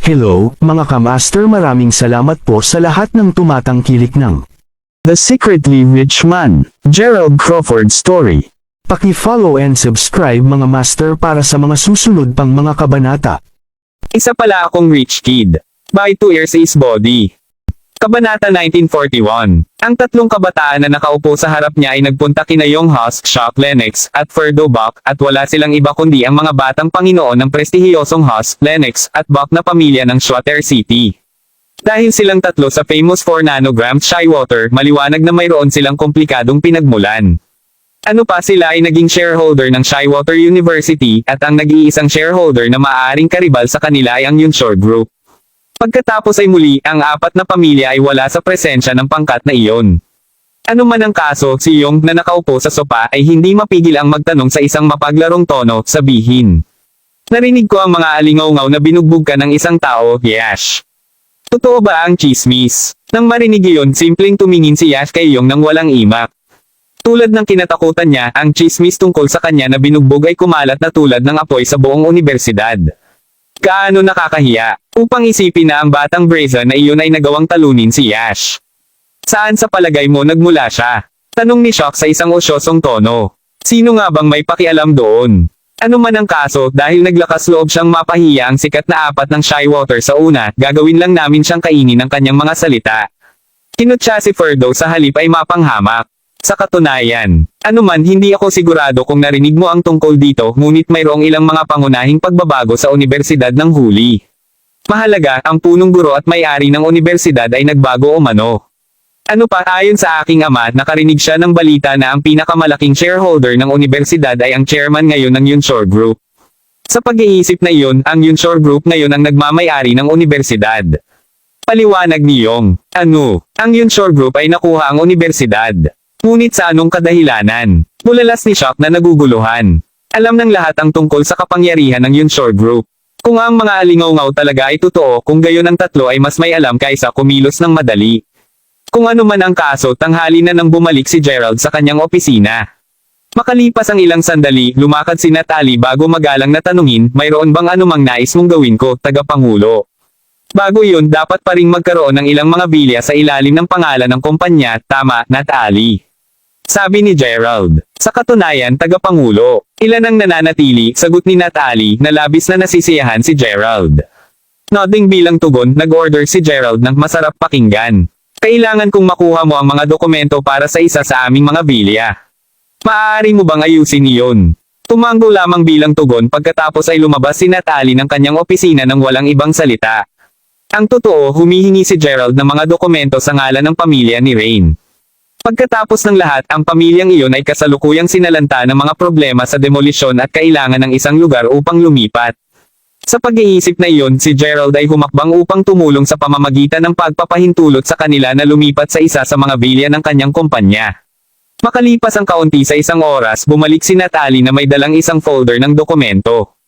Hello, mga kamaster, maraming salamat po sa lahat ng tumatangkilik ng The Secretly Rich Man, Gerald Crawford Story. Paki-follow and subscribe mga master para sa mga susunod pang mga kabanata. Isa pala akong rich kid. By 2 years is body. Kabanata 1941. Ang tatlong kabataan na nakaupo sa harap niya ay nagpunta kina Yong Husk, Shock Lennox, at Ferdo Buck, at wala silang iba kundi ang mga batang Panginoon ng prestihiyosong Husk, Lennox, at Buck na pamilya ng Swatter City. Dahil silang tatlo sa famous 4 nanogram Shywater, maliwanag na mayroon silang komplikadong pinagmulan. Ano pa, sila ay naging shareholder ng Shywater University, at ang nag-iisang shareholder na maaaring karibal sa kanila ay ang Yunshore Group. Pagkatapos ay muli, ang 4 na pamilya ay wala sa presensya ng pangkat na iyon. Ano man ang kaso, si Yong na nakaupo sa sopa ay hindi mapigil ang magtanong sa isang mapaglarong tono, sabihin. Narinig ko ang mga alingaw-ngaw na binugbog ka ng isang tao, Yash. Totoo ba ang chismis? Nang marinig iyon, simpleng tumingin si Yash kay Yong nang walang imak. Tulad ng kinatakutan niya, ang chismis tungkol sa kanya na binugbog ay kumalat na tulad ng apoy sa buong unibersidad. Gaano nakakahiya, upang isipin na ang batang Braza na iyon ay nagawang talunin si Yash. Saan sa palagay mo nagmula siya? Tanong ni Shock sa isang usyosong tono. Sino nga bang may pakialam doon? Ano man ang kaso, dahil naglakas loob siyang mapahiya ang sikat na 4 ng Shywater sa una, gagawin lang namin siyang kainin ng kanyang mga salita. Kinutya si Ferdo sa halip ay mapanghamak. Sa katunayan, anuman hindi ako sigurado kung narinig mo ang tungkol dito, ngunit mayroong ilang mga pangunahing pagbabago sa universidad ng huli. Mahalaga, ang punong guro at may-ari ng universidad ay nagbago o mano. Ano pa, ayon sa aking ama, nakarinig siya ng balita na ang pinakamalaking shareholder ng universidad ay ang chairman ngayon ng Yunshore Group. Sa pag-iisip na iyon, ang Yunshore Group ngayon ang nagmamay-ari ng universidad. Paliwanag ni Yong, ano, ang Yunshore Group ay nakuha ang universidad. Ngunit sa anong kadahilanan? Bulalas ni Shock na naguguluhan. Alam ng lahat ang tungkol sa kapangyarihan ng Yunshore Group. Kung ang mga alingaw-ngaw talaga ay totoo, kung gayon ang tatlo ay mas may alam kaysa kumilos ng madali. Kung ano man ang kaso, tanghali na nang bumalik si Gerald sa kanyang opisina. Makalipas ang ilang sandali, lumakad si Natalie bago magalang na tanungin, mayroon bang anumang nais mong gawin ko, tagapangulo? Bago iyon, dapat pa ring magkaroon ng ilang mga bilya sa ilalim ng pangalan ng kumpanya, tama, Natalie. Sabi ni Gerald. Sa katunayan, tagapangulo. Ilan ang nananatili, sagot ni Natalie, na labis na nasisiyahan si Gerald. Nodding bilang tugon, nag-order si Gerald ng masarap pakinggan. Kailangan kong makuha mo ang mga dokumento para sa isa sa aming mga bilya. Maaari mo bang ayusin iyon? Tumanggo lamang bilang tugon pagkatapos ay lumabas si Natalie ng kanyang opisina ng walang ibang salita. Ang totoo, humihingi si Gerald ng mga dokumento sa ngalan ng pamilya ni Rain. Pagkatapos ng lahat, ang pamilyang iyon ay kasalukuyang sinalanta ng mga problema sa demolisyon at kailangan ng isang lugar upang lumipat. Sa pag-iisip na iyon, si Gerald ay humakbang upang tumulong sa pamamagitan ng pagpapahintulot sa kanila na lumipat sa isa sa mga bilya ng kanyang kumpanya. Makalipas ang kaunti sa isang oras, bumalik si Natalie na may dalang isang folder ng dokumento.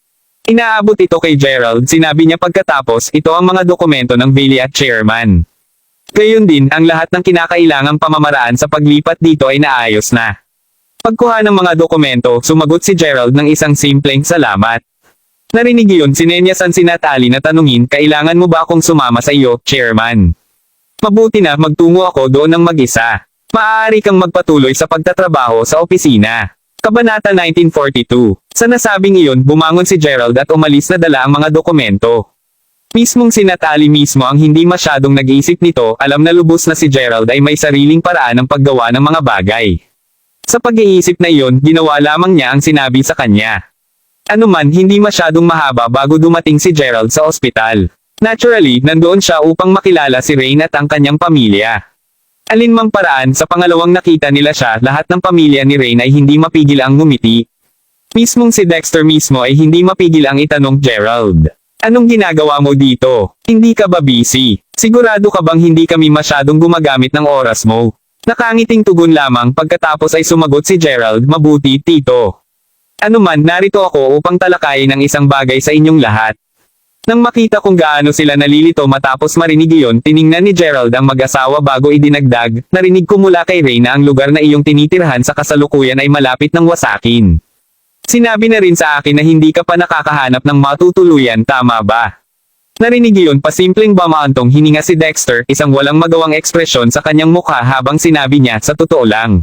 Inaabot ito kay Gerald, sinabi niya pagkatapos, ito ang mga dokumento ng bilya at chairman. Gayon din, ang lahat ng kinakailangang pamamaraan sa paglipat dito ay naayos na. Pagkuha ng mga dokumento, sumagot si Gerald ng isang simpleng salamat. Narinig iyon, sinenyasan si Natalie na tanungin, kailangan mo ba akong sumama sa iyo, chairman? Mabuti na, magtungo ako doon ng mag-isa. Maaari kang magpatuloy sa pagtatrabaho sa opisina. Kabanata 1942. Sa nasabing iyon, bumangon si Gerald at umalis na dala ang mga dokumento. Mismong si Natalie mismo ang hindi masyadong nag-iisip nito, alam na lubos na si Gerald ay may sariling paraan ng paggawa ng mga bagay. Sa pag-iisip na iyon, ginawa lamang niya ang sinabi sa kanya. Anuman, hindi masyadong mahaba bago dumating si Gerald sa ospital. Naturally, nandoon siya upang makilala si Rain at ang kanyang pamilya. Alinmang paraan, sa pangalawang nakita nila siya, lahat ng pamilya ni Rain ay hindi mapigil ang ngumiti. Mismong si Dexter mismo ay hindi mapigil ang itanong, Gerald, anong ginagawa mo dito? Hindi ka ba busy? Sigurado ka bang hindi kami masyadong gumagamit ng oras mo? Nakangiting tugon lamang pagkatapos ay sumagot si Gerald, mabuti, tito. Anuman, narito ako upang talakayin ang isang bagay sa inyong lahat. Nang makita kung gaano sila nalilito matapos marinig iyon, tiningnan ni Gerald ang mag-asawa bago idinagdag, narinig ko mula kay Ray na ang lugar na iyong tinitirhan sa kasalukuyan ay malapit ng wasakin. Sinabi na rin sa akin na hindi ka pa nakakahanap ng matutuluyan, tama ba? Narinig iyon pasimpleng bamaantong hininga si Dexter, isang walang magawang ekspresyon sa kanyang mukha habang sinabi niya, sa totoo lang.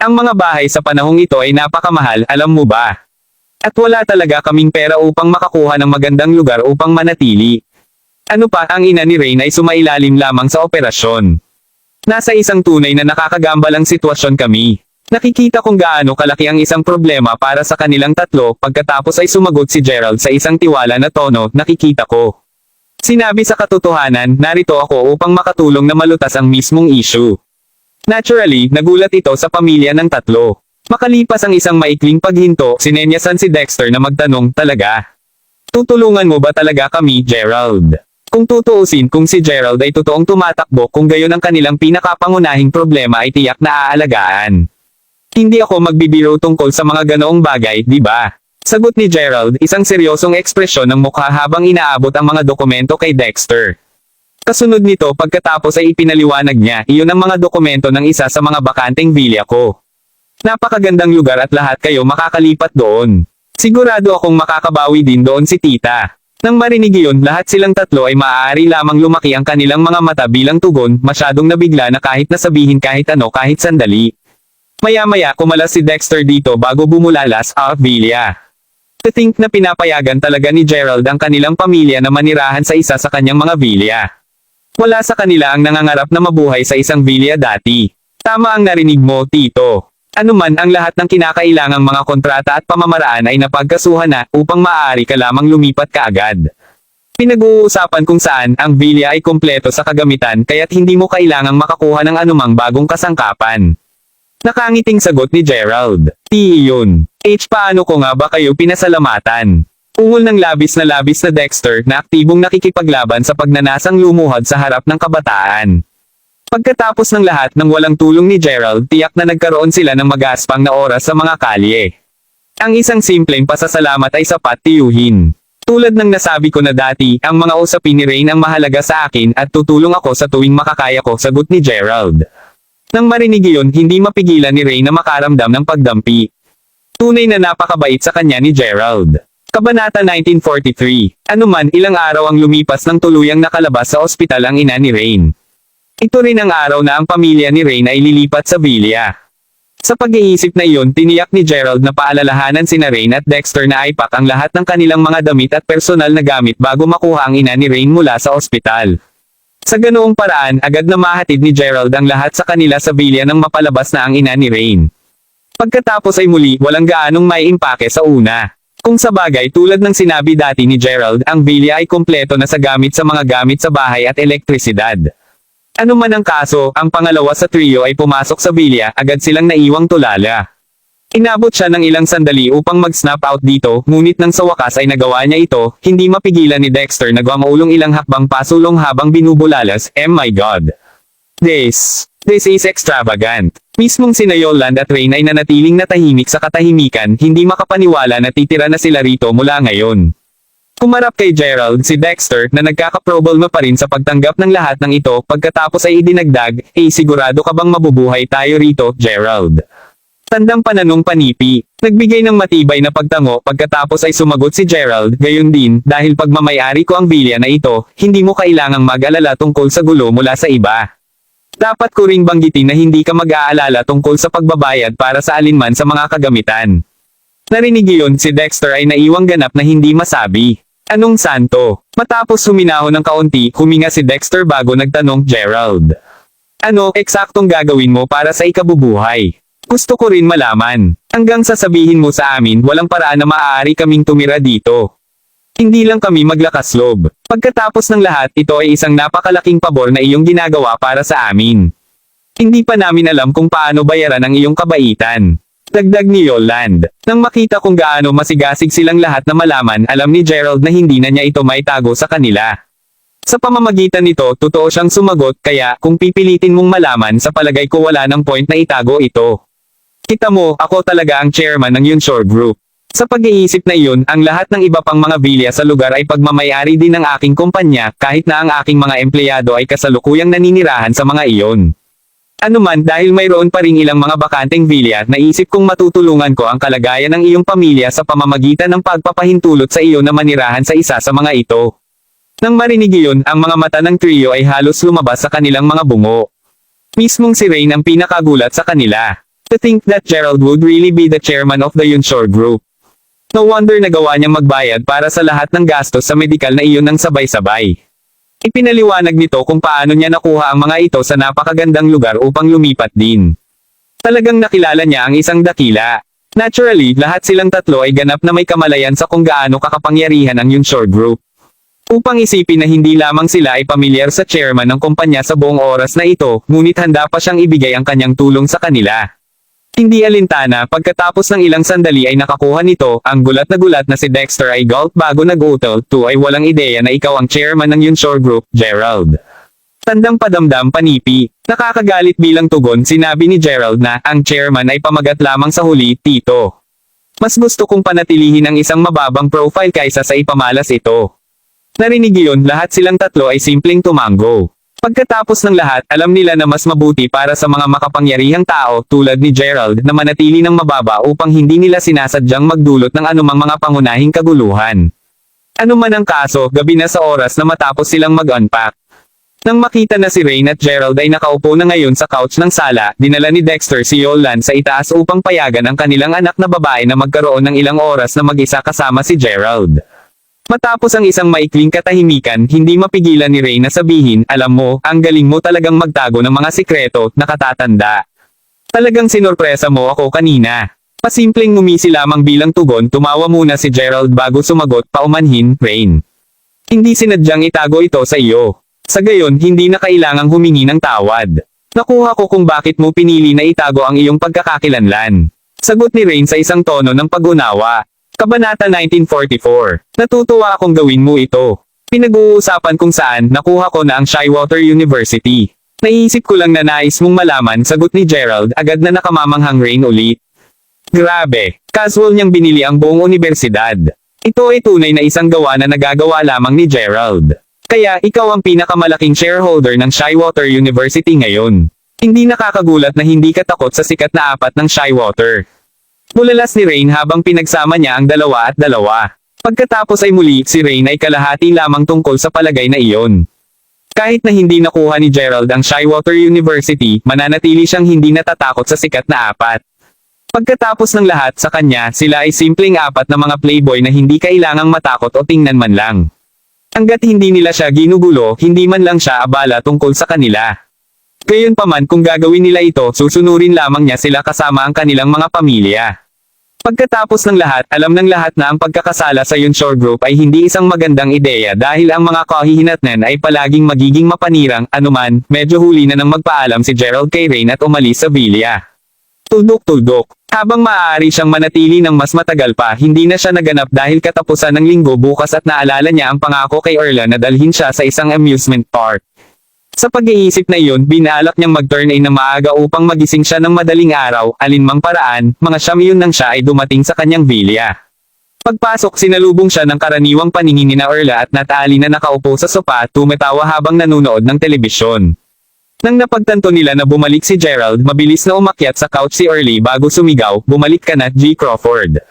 Ang mga bahay sa panahong ito ay napakamahal, alam mo ba? At wala talaga kaming pera upang makakuha ng magandang lugar upang manatili. Ano pa, ang ina ni Rain ay sumailalim lamang sa operasyon. Nasa isang tunay na nakakagambalang sitwasyon kami. Nakikita kung gaano kalaki ang isang problema para sa kanilang tatlo, pagkatapos ay sumagot si Gerald sa isang tiwala na tono, nakikita ko. Sinabi sa katotohanan, narito ako upang makatulong na malutas ang mismong issue. Naturally, nagulat ito sa pamilya ng tatlo. Makalipas ang isang maikling paghinto, sinenyasan si Dexter na magtanong, talaga? Tutulungan mo ba talaga kami, Gerald? Kung tutuusin, kung si Gerald ay totoong tumatakbo, kung gayon ang kanilang pinakapangunahing problema ay tiyak na aalagaan. Hindi ako magbibiro tungkol sa mga ganoong bagay, di ba? Sagot ni Gerald, isang seryosong ekspresyon ng mukha habang inaabot ang mga dokumento kay Dexter. Kasunod nito, pagkatapos ay ipinaliwanag niya, iyon ang mga dokumento ng isa sa mga bakanteng villa ko. Napakagandang lugar at lahat kayo makakalipat doon. Sigurado akong makakabawi din doon si tita. Nang marinig iyon, lahat silang tatlo ay maaari lamang lumaki ang kanilang mga mata bilang tugon, masyadong nabigla na kahit nasabihin kahit ano kahit sandali. Maya-maya kumalas si Dexter dito bago bumulalas, villa. To think na pinapayagan talaga ni Gerald ang kanilang pamilya na manirahan sa isa sa kanyang mga villa. Wala sa kanila ang nangangarap na mabuhay sa isang villa dati. Tama ang narinig mo, Tito. Ano man ang lahat ng kinakailangang mga kontrata at pamamaraan ay napagkasuhan na upang maaari ka lamang lumipat kaagad. Pinag-uusapan kung saan ang villa ay kompleto sa kagamitan kaya't hindi mo kailangang makakuha ng anumang bagong kasangkapan. Nakangiting sagot ni Gerald. Iyon. Paano ko nga ba kayo pinasalamatan? Ungol ng labis na Dexter na aktibong nakikipaglaban sa pagnanasang lumuhod sa harap ng kabataan. Pagkatapos ng lahat ng walang tulong ni Gerald, tiyak na nagkaroon sila ng magaspang na oras sa mga kalye. Ang isang simpleng pasasalamat ay sapat tiyuhin. Tulad ng nasabi ko na dati, ang mga usapin ni Rain ang mahalaga sa akin at tutulong ako sa tuwing makakaya ko, sagot ni Gerald. Nang marinig iyon, hindi mapigilan ni Rain na makaramdam ng pagdampi. Tunay na napakabait sa kanya ni Gerald. Kabanata 1943. Anuman, ilang araw ang lumipas nang tuluyang nakalabas sa ospital ang ina ni Rain. Ito rin ang araw na ang pamilya ni Rain ay lilipat sa villa. Sa pag-iisip na iyon, tiniyak ni Gerald na paalalahanan sina Rain at Dexter na ipak ang lahat ng kanilang mga damit at personal na gamit bago makuha ang ina ni Rain mula sa ospital. Sa ganoong paraan, agad na mahatid ni Gerald ang lahat sa kanila sa villa nang mapalabas na ang ina ni Rain. Pagkatapos ay muli, walang gaanong may impake sa una. Kung sa bagay tulad ng sinabi dati ni Gerald, ang villa ay kompleto na sa gamit sa mga gamit sa bahay at elektrisidad. Ano man ang kaso, ang pangalawa sa trio ay pumasok sa villa, agad silang naiwang tulala. Inabot siya ng ilang sandali upang mag-snap out dito, ngunit nang sa wakas ay nagawa niya ito, hindi mapigilan ni Dexter na gumaulong ilang hakbang pasulong habang binubulalas, my God. This is extravagant. Mismong sina Yolande at Rain ay nanatiling natahimik sa katahimikan, hindi makapaniwala na titira na sila rito mula ngayon. Kumarap kay Gerald si Dexter na nagkakaproblema pa rin sa pagtanggap ng lahat ng ito, pagkatapos ay idinagdag, sigurado ka bang mabubuhay tayo rito, Gerald? Tandang pananong panipi. Nagbigay ng matibay na pagtango, pagkatapos ay sumagot si Gerald, gayon din, dahil pagmamayari ko ang villa na ito, hindi mo kailangang mag-alala tungkol sa gulo mula sa iba. Dapat ko ring banggitin na hindi ka mag-aalala tungkol sa pagbabayad para sa alinman sa mga kagamitan. Narinig iyon, si Dexter ay naiwang ganap na hindi masabi. Anong santo? Matapos huminahon ng kaunti, huminga si Dexter bago nagtanong, Gerald. Ano, eksaktong gagawin mo para sa ikabubuhay? Gusto ko rin malaman. Hanggang sasabihin mo sa amin, walang paraan na maaari kaming tumira dito. Hindi lang kami maglakas loob. Pagkatapos ng lahat, ito ay isang napakalaking pabor na iyong ginagawa para sa amin. Hindi pa namin alam kung paano bayaran ang iyong kabaitan. Dagdag ni Yolande. Nang makita kung gaano masigasig silang lahat na malaman, alam ni Gerald na hindi na niya ito maitago sa kanila. Sa pamamagitan nito, totoo siyang sumagot, kaya kung pipilitin mong malaman, sa palagay ko wala ng point na itago ito. Kita mo, ako talaga ang chairman ng Yunshore Group. Sa pag-iisip na iyon, ang lahat ng iba pang mga villa sa lugar ay pagmamayari din ng aking kumpanya, kahit na ang aking mga empleyado ay kasalukuyang naninirahan sa mga iyon. Ano man, dahil mayroon pa ring ilang mga bakanteng villa, naisip kong matutulungan ko ang kalagayan ng iyong pamilya sa pamamagitan ng pagpapahintulot sa iyo na manirahan sa isa sa mga ito. Nang marinig iyon, ang mga mata ng trio ay halos lumabas sa kanilang mga bungo. Mismong si Rain ang pinakagulat sa kanila. To think that Gerald would really be the chairman of the Yunshore Group. No wonder nagawa niyang magbayad para sa lahat ng gastos sa medikal na iyon ng sabay-sabay. Ipinaliwanag nito kung paano niya nakuha ang mga ito sa napakagandang lugar upang lumipat din. Talagang nakilala niya ang isang dakila. Naturally, lahat silang tatlo ay ganap na may kamalayan sa kung gaano kakapangyarihan ang Yunshore Group. Upang isipin na hindi lamang sila ay pamilyar sa chairman ng kumpanya sa buong oras na ito, ngunit handa pa siyang ibigay ang kanyang tulong sa kanila. Hindi alintana, pagkatapos ng ilang sandali ay nakakuha nito, ang gulat na si Dexter ay gulp bago nag-utal, ay walang ideya na ikaw ang chairman ng Yunshore Group, Gerald. Tandang padamdam panipi, nakakagalit bilang tugon sinabi ni Gerald na, ang chairman ay pamagat lamang sa huli, tito. Mas gusto kong panatilihin ang isang mababang profile kaysa sa ipamalas ito. Narinig iyon, lahat silang tatlo ay simpleng tumanggo. Pagkatapos ng lahat, alam nila na mas mabuti para sa mga makapangyarihang tao tulad ni Gerald na manatili ng mababa upang hindi nila sinasadyang magdulot ng anumang mga pangunahing kaguluhan. Ano man ang kaso, gabi na sa oras na matapos silang mag-unpack. Nang makita na si Rain at Gerald ay nakaupo na ngayon sa couch ng sala, dinala ni Dexter si Yolan sa itaas upang payagan ang kanilang anak na babae na magkaroon ng ilang oras na mag-isa kasama si Gerald. Matapos ang isang maikling katahimikan, hindi mapigilan ni Ray na sabihin, alam mo, ang galing mo talagang magtago ng mga sikreto, nakatatanda. Talagang sinorpresa mo ako kanina. Pasimpleng ngumisi lamang bilang tugon, tumawa muna si Gerald bago sumagot, paumanhin, Rain. Hindi sinadyang itago ito sa iyo. Sa gayon, hindi na kailangang humingi ng tawad. Nakuha ko kung bakit mo pinili na itago ang iyong pagkakakilanlan. Sagot ni Rain sa isang tono ng pag-unawa. Kabanata 1944. Natutuwa akong gawin mo ito. Pinag-uusapan kung saan nakuha ko na ang Shywater University. Naisip ko lang na nais mong malaman, sagot ni Gerald, agad na nakamamanghang Rain ulit. Grabe, casual niyang binili ang buong universidad. Ito ay tunay na isang gawa na nagagawa lamang ni Gerald. Kaya ikaw ang pinakamalaking shareholder ng Shywater University ngayon. Hindi nakakagulat na hindi ka takot sa sikat na apat ng Shywater. Bulalas ni Rain habang pinagsama niya ang 2 at 2. Pagkatapos ay muli, si Rain ay kalahati lamang tungkol sa palagay na iyon. Kahit na hindi nakuha ni Gerald ang Shywater University, mananatili siyang hindi natatakot sa sikat na apat. Pagkatapos ng lahat sa kanya, sila ay simpleng apat na mga playboy na hindi kailangang matakot o tingnan man lang. Hanggat hindi nila siya ginugulo, hindi man lang siya abala tungkol sa kanila. Gayunpaman kung gagawin nila ito, susunurin lamang niya sila kasama ang kanilang mga pamilya. Pagkatapos ng lahat, alam ng lahat na ang pagkakasala sa Yunshore Group ay hindi isang magandang ideya dahil ang mga kahihinatnan ay palaging magiging mapanirang, anuman, medyo huli na nang magpaalam si Gerald kay Rain at umalis sa villa. Tuldok-tuldok. Habang maaari siyang manatili ng mas matagal pa, hindi na siya naganap dahil katapusan ng linggo bukas at naalala niya ang pangako kay Erla na dalhin siya sa isang amusement park. Sa pag-iisip na iyon, binalak niyang mag-turn in ng maaga upang magising siya ng madaling araw, alinmang paraan, mga siyam nang siya ay dumating sa kanyang villa. Pagpasok, sinalubong siya ng karaniwang paningin ni Erla at Natalie na nakaupo sa sopa, tumatawa habang nanonood ng telebisyon. Nang napagtanto nila na bumalik si Gerald, mabilis na umakyat sa couch si Early bago sumigaw, bumalik ka na, G. Crawford.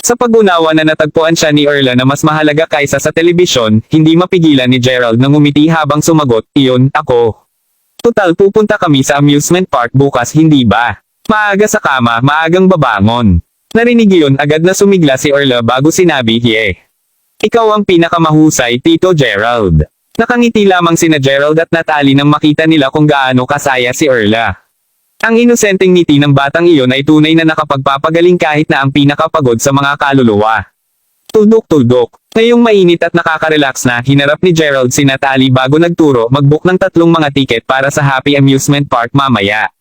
Sa pag-unawa na natagpuan siya ni Erla na mas mahalaga kaysa sa telebisyon, hindi mapigilan ni Gerald na ngumiti habang sumagot, iyon, ako. Tutal pupunta kami sa amusement park bukas, hindi ba? Maaga sa kama, maagang babangon. Narinig iyon, agad na sumigla si Erla bago sinabi, Ikaw ang pinakamahusay, Tito Gerald. Nakangiti lamang sina Gerald at Natalie nang makita nila kung gaano kasaya si Erla. Ang inosenteng ngiti ng batang iyon ay tunay na nakapagpapagaling kahit na ang pinakapagod sa mga kaluluwa. Tuldok-tuldok. Ngayong mainit at nakaka-relax na, hinarap ni Gerald si Natalie bago nagturo mag-book ng 3 mga tiket para sa Happy Amusement Park mamaya.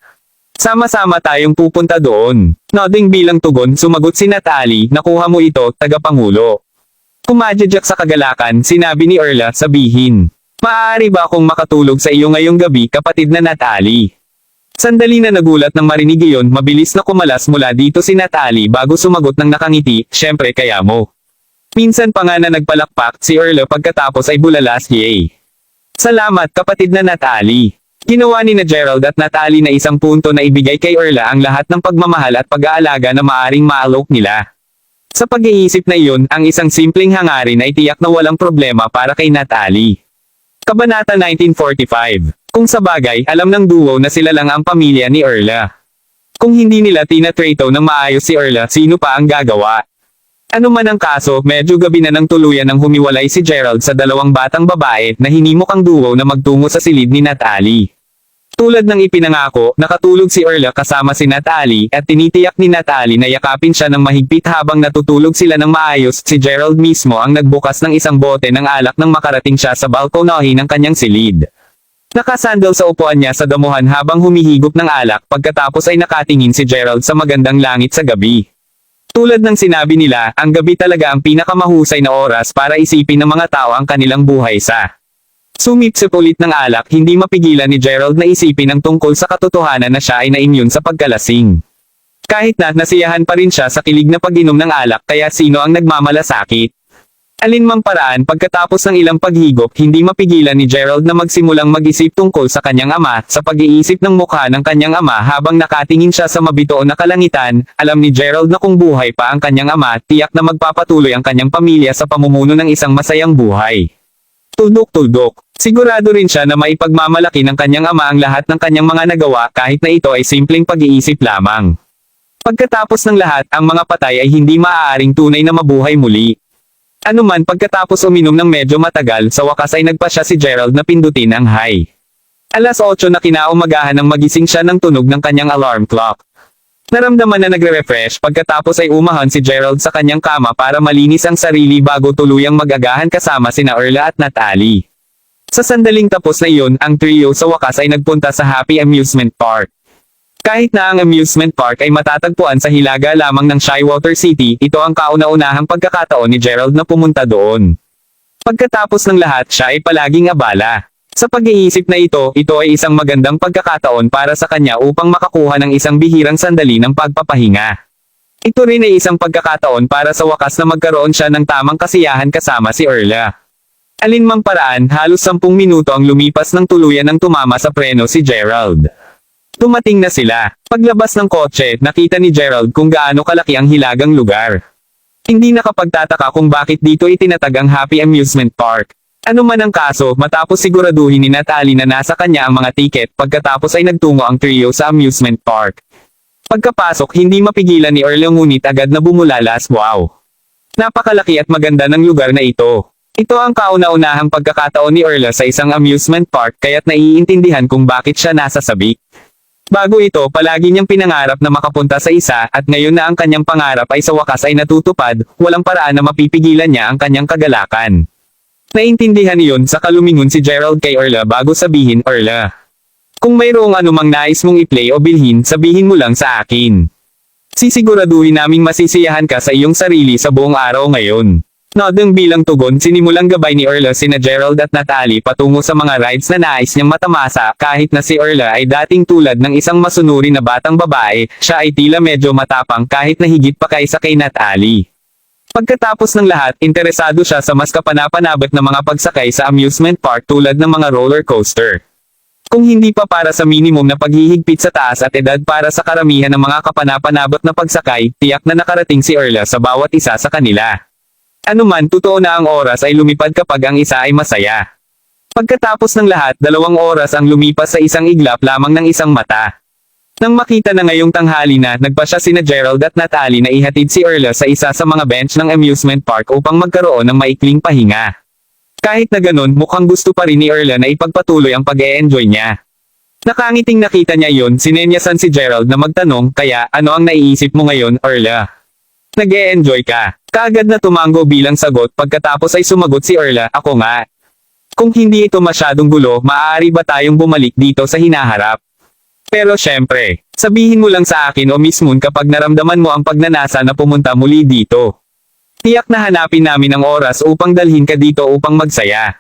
Sama-sama tayong pupunta doon. Nodding bilang tugon, sumagot si Natalie, nakuha mo ito, tagapangulo. Kumadjadyak sa kagalakan, sinabi ni Erla, sabihin. Maaari ba akong makatulog sa iyo ngayong gabi, kapatid na Natalie? Sandali na nagulat nang marinig iyon, mabilis na kumalas mula dito si Natalie bago sumagot ng nakangiti, syempre kaya mo. Minsan pa nga na nagpalakpak si Erla pagkatapos ay bulalas, Salamat kapatid na Natalie. Ginawa ni na Gerald at Natalie na isang punto na ibigay kay Erla ang lahat ng pagmamahal at pag-aalaga na maaring maalok nila. Sa pag-iisip na iyon, ang isang simpleng hangarin ay tiyak na walang problema para kay Natalie. Kabanata 1945. Kung sa bagay, alam ng duo na sila lang ang pamilya ni Erla. Kung hindi nila tinatrato ng maayos si Erla, sino pa ang gagawa? Ano man ang kaso, medyo gabi na nang tuluyan ng humiwalay si Gerald sa dalawang batang babae na hinimok ang duo na magtungo sa silid ni Natalie. Tulad ng ipinangako, nakatulog si Erla kasama si Natalie at tinitiyak ni Natalie na yakapin siya ng mahigpit habang natutulog sila ng maayos. Si Gerald mismo ang nagbukas ng isang bote ng alak nang makarating siya sa balkonahe ng kanyang silid. Nakasandal sa upuan niya sa damuhan habang humihigop ng alak, pagkatapos ay nakatingin si Gerald sa magandang langit sa gabi. Tulad ng sinabi nila, ang gabi talaga ang pinakamahusay na oras para isipin ng mga tao ang kanilang buhay sa. Sumipsip ulit ng alak, hindi mapigilan ni Gerald na isipin ang tungkol sa katotohanan na siya ay na-immune sa pagkalasing. Kahit na nasiyahan pa rin siya sa kilig na pag-inom ng alak, kaya sino ang nagmamalasakit? Alinmang paraan, pagkatapos ng ilang paghigop, hindi mapigilan ni Gerald na magsimulang mag-isip tungkol sa kanyang ama. Sa pag-iisip ng mukha ng kanyang ama habang nakatingin siya sa mabitoon na kalangitan, alam ni Gerald na kung buhay pa ang kanyang ama, tiyak na magpapatuloy ang kanyang pamilya sa pamumuno ng isang masayang buhay. Tuldok-tuldok. Sigurado rin siya na maipagmamalaki ng kanyang ama ang lahat ng kanyang mga nagawa kahit na ito ay simpleng pag-iisip lamang. Pagkatapos ng lahat, ang mga patay ay hindi maaaring tunay na mabuhay muli. Anuman pagkatapos uminom ng medyo matagal, sa wakas ay nagpasya si Gerald na pindutin ang high. Alas 8 na kinaumagahan nang magising siya ng tunog ng kanyang alarm clock. Naramdaman na nagre-refresh, pagkatapos ay umahan si Gerald sa kanyang kama para malinis ang sarili bago tuluyang mag-agahan kasama sina Erla at Natalie. Sa sandaling tapos na iyon, ang trio sa wakas ay nagpunta sa Happy Amusement Park. Kahit na ang amusement park ay matatagpuan sa hilaga lamang ng Shywater City, ito ang kauna-unahang pagkakataon ni Gerald na pumunta doon. Pagkatapos ng lahat, siya ay palaging abala. Sa pag-iisip na ito ay isang magandang pagkakataon para sa kanya upang makakuha ng isang bihirang sandali ng pagpapahinga. Ito rin ay isang pagkakataon para sa wakas na magkaroon siya ng tamang kasiyahan kasama si Erla. Alinmang paraan, halos 10 minuto ang lumipas nang tuluyan ng tumama sa preno si Gerald. Tumating na sila. Paglabas ng kotse, nakita ni Gerald kung gaano kalaki ang hilagang lugar. Hindi nakapagtataka kung bakit dito itinatag ang Happy Amusement Park. Ano man ang kaso, matapos siguraduhin ni Natalie na nasa kanya ang mga tiket, pagkatapos ay nagtungo ang trio sa amusement park. Pagkapasok, hindi mapigilan ni Erla ngunit agad na bumulalas. Wow! Napakalaki at maganda ng lugar na ito. Ito ang kauna-unahang pagkakataon ni Erla sa isang amusement park, kaya't naiintindihan kung bakit siya nasa sabik. Bago ito, palagi niyang pinangarap na makapunta sa isa, at ngayon na ang kanyang pangarap ay sa wakas ay natutupad, walang paraan na mapipigilan niya ang kanyang kagalakan. Naintindihan iyon sa kalumingon si Gerald kay Erla bago sabihin, Erla, kung mayroong anumang nais mong i-play o bilhin, sabihin mo lang sa akin. Sisiguraduhin naming masisiyahan ka sa iyong sarili sa buong araw ngayon. Nodeng bilang tugon, sinimulang gabay ni Erla sina Gerald at Natalie patungo sa mga rides na nais niyang matamasa. Kahit na si Erla ay dating tulad ng isang masunuri na batang babae, siya ay tila medyo matapang kahit na higit pa kaysa kay Natalie. Pagkatapos ng lahat, interesado siya sa mas kapanapanabik na mga pagsakay sa amusement park tulad ng mga roller coaster. Kung hindi pa para sa minimum na paghihigpit sa taas at edad para sa karamihan ng mga kapanapanabik na pagsakay, tiyak na nakarating si Erla sa bawat isa sa kanila. Anuman, totoo na ang oras ay lumipad kapag ang isa ay masaya. Pagkatapos ng lahat, 2 oras ang lumipas sa isang iglap lamang ng isang mata. Nang makita na ngayong tanghali na, nagpasya sina Gerald at Natalie na ihatid si Erla sa isa sa mga bench ng amusement park upang magkaroon ng maikling pahinga. Kahit na ganun, mukhang gusto pa rin ni Erla na ipagpatuloy ang pag-e-enjoy niya. Nakangiting nakita niya iyon, sinenyasan si Gerald na magtanong, kaya, ano ang naiisip mo ngayon, Erla? Nag-e-enjoy ka? Kaagad na tumango bilang sagot, pagkatapos ay sumagot si Erla, ako nga. Kung hindi ito masyadong gulo, maaari ba tayong bumalik dito sa hinaharap? Pero syempre, sabihin mo lang sa akin o Miss Moon kapag naramdaman mo ang pagnanasa na pumunta muli dito. Tiyak na hanapin namin ang oras upang dalhin ka dito upang magsaya.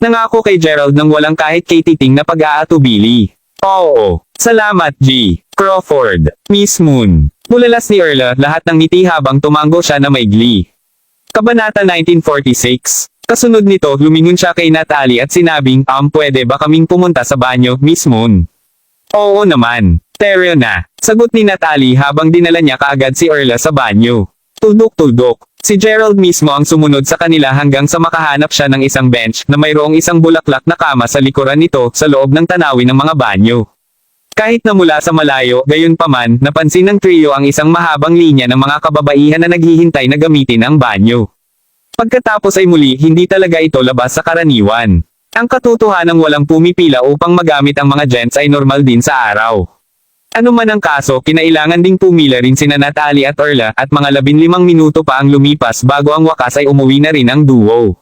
Nangako kay Gerald nang walang kahit katiting na pag-aatubili. Oo, salamat G. Crawford, Miss Moon. Mulalas ni Erla, lahat ng ngiti habang tumango siya na may glee. Kabanata 1946. Kasunod nito, lumingon siya kay Natalie at sinabing, pwede ba kaming pumunta sa banyo, Miss Moon? Oo naman. Teryo na. Sagot ni Natalie habang dinala niya kaagad si Erla sa banyo. Tuldok-tuldok. Si Gerald mismo ang sumunod sa kanila hanggang sa makahanap siya ng isang bench na mayroong isang bulaklak na kama sa likuran nito sa loob ng tanawin ng mga banyo. Kahit na mula sa malayo, gayunpaman, napansin ng trio ang isang mahabang linya ng mga kababaihan na naghihintay na gamitin ang banyo. Pagkatapos ay muli, hindi talaga ito labas sa karaniwan. Ang katotohanang walang pumipila upang magamit ang mga gents ay normal din sa araw. Ano man ang kaso, kinailangan ding pumila rin sina Natalie at Erla at mga 15 minuto pa ang lumipas bago ang wakas ay umuwi na rin ang duo.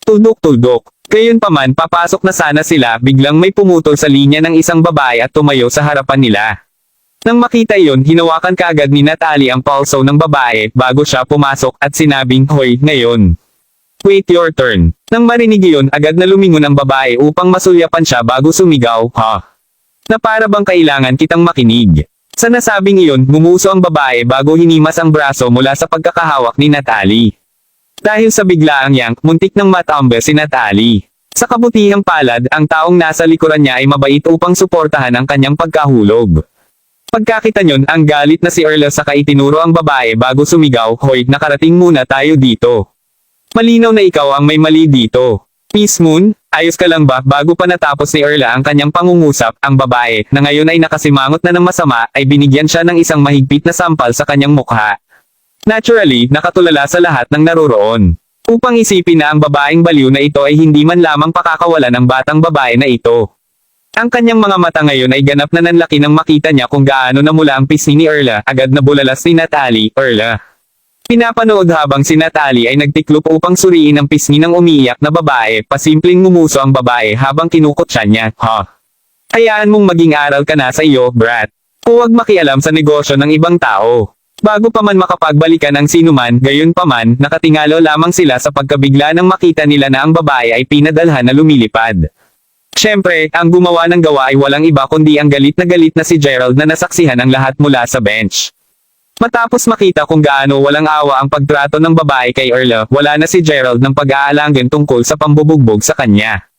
Tuldok-tuldok. Gayunpaman, papasok na sana sila, biglang may pumutol sa linya ng isang babae at tumayo sa harapan nila. Nang makita iyon, hinawakan kaagad ni Natalie ang pulso ng babae bago siya pumasok at sinabing, "Hoy, ngayon. Wait your turn." Nang marinig iyon, agad na lumingon ang babae upang masulyapan siya bago sumigaw, "Ha? Na para bang kailangan kitang makinig." Sa nasabing iyon, gumuso ang babae bago hinimas ang braso mula sa pagkakahawak ni Natalie. Dahil sa biglaang yank, muntik ng matambe si Natalie. Sa kabutihang palad, ang taong nasa likuran niya ay mabait upang suportahan ang kanyang pagkahulog. Pagkakita niyon, ang galit na si Erla saka itinuro ang babae bago sumigaw, "Hoy, nakarating muna tayo dito. Malinaw na ikaw ang may mali dito. Miss Moon, ayos ka lang ba?" Bago pa natapos ni Erla ang kanyang pangungusap, ang babae, na ngayon ay nakasimangot na ng masama, ay binigyan siya ng isang mahigpit na sampal sa kanyang mukha. Naturally, nakatulala sa lahat ng naroroon. Upang isipin na ang babaeng baliw na ito ay hindi man lamang pakakawalan ng batang babae na ito. Ang kanyang mga mata ngayon ay ganap na nanlaki nang makita niya kung gaano namula ang pisngi ni Erla, agad na bulalas ni Natalie, "Erla." Pinapanood habang si Natalie ay nagtiklop upang suriin ang pisngi ng umiiyak na babae, pasimpleng ngumuso ang babae habang kinukutsa niya, "Ha? Hayaan mong maging aral ka na sa iyo, brat. Huwag makialam sa negosyo ng ibang tao." Bago pa man makapagbalikan ang sinuman, gayon pa man, nakatingalo lamang sila sa pagkabigla nang makita nila na ang babae ay pinadalhan na lumilipad. Siyempre, ang gumawa ng gawa ay walang iba kundi ang galit na si Gerald na nasaksihan ang lahat mula sa bench. Matapos makita kung gaano walang awa ang pagtrato ng babae kay Erla, wala na si Gerald ng pag-aalangan tungkol sa pambubugbog sa kanya.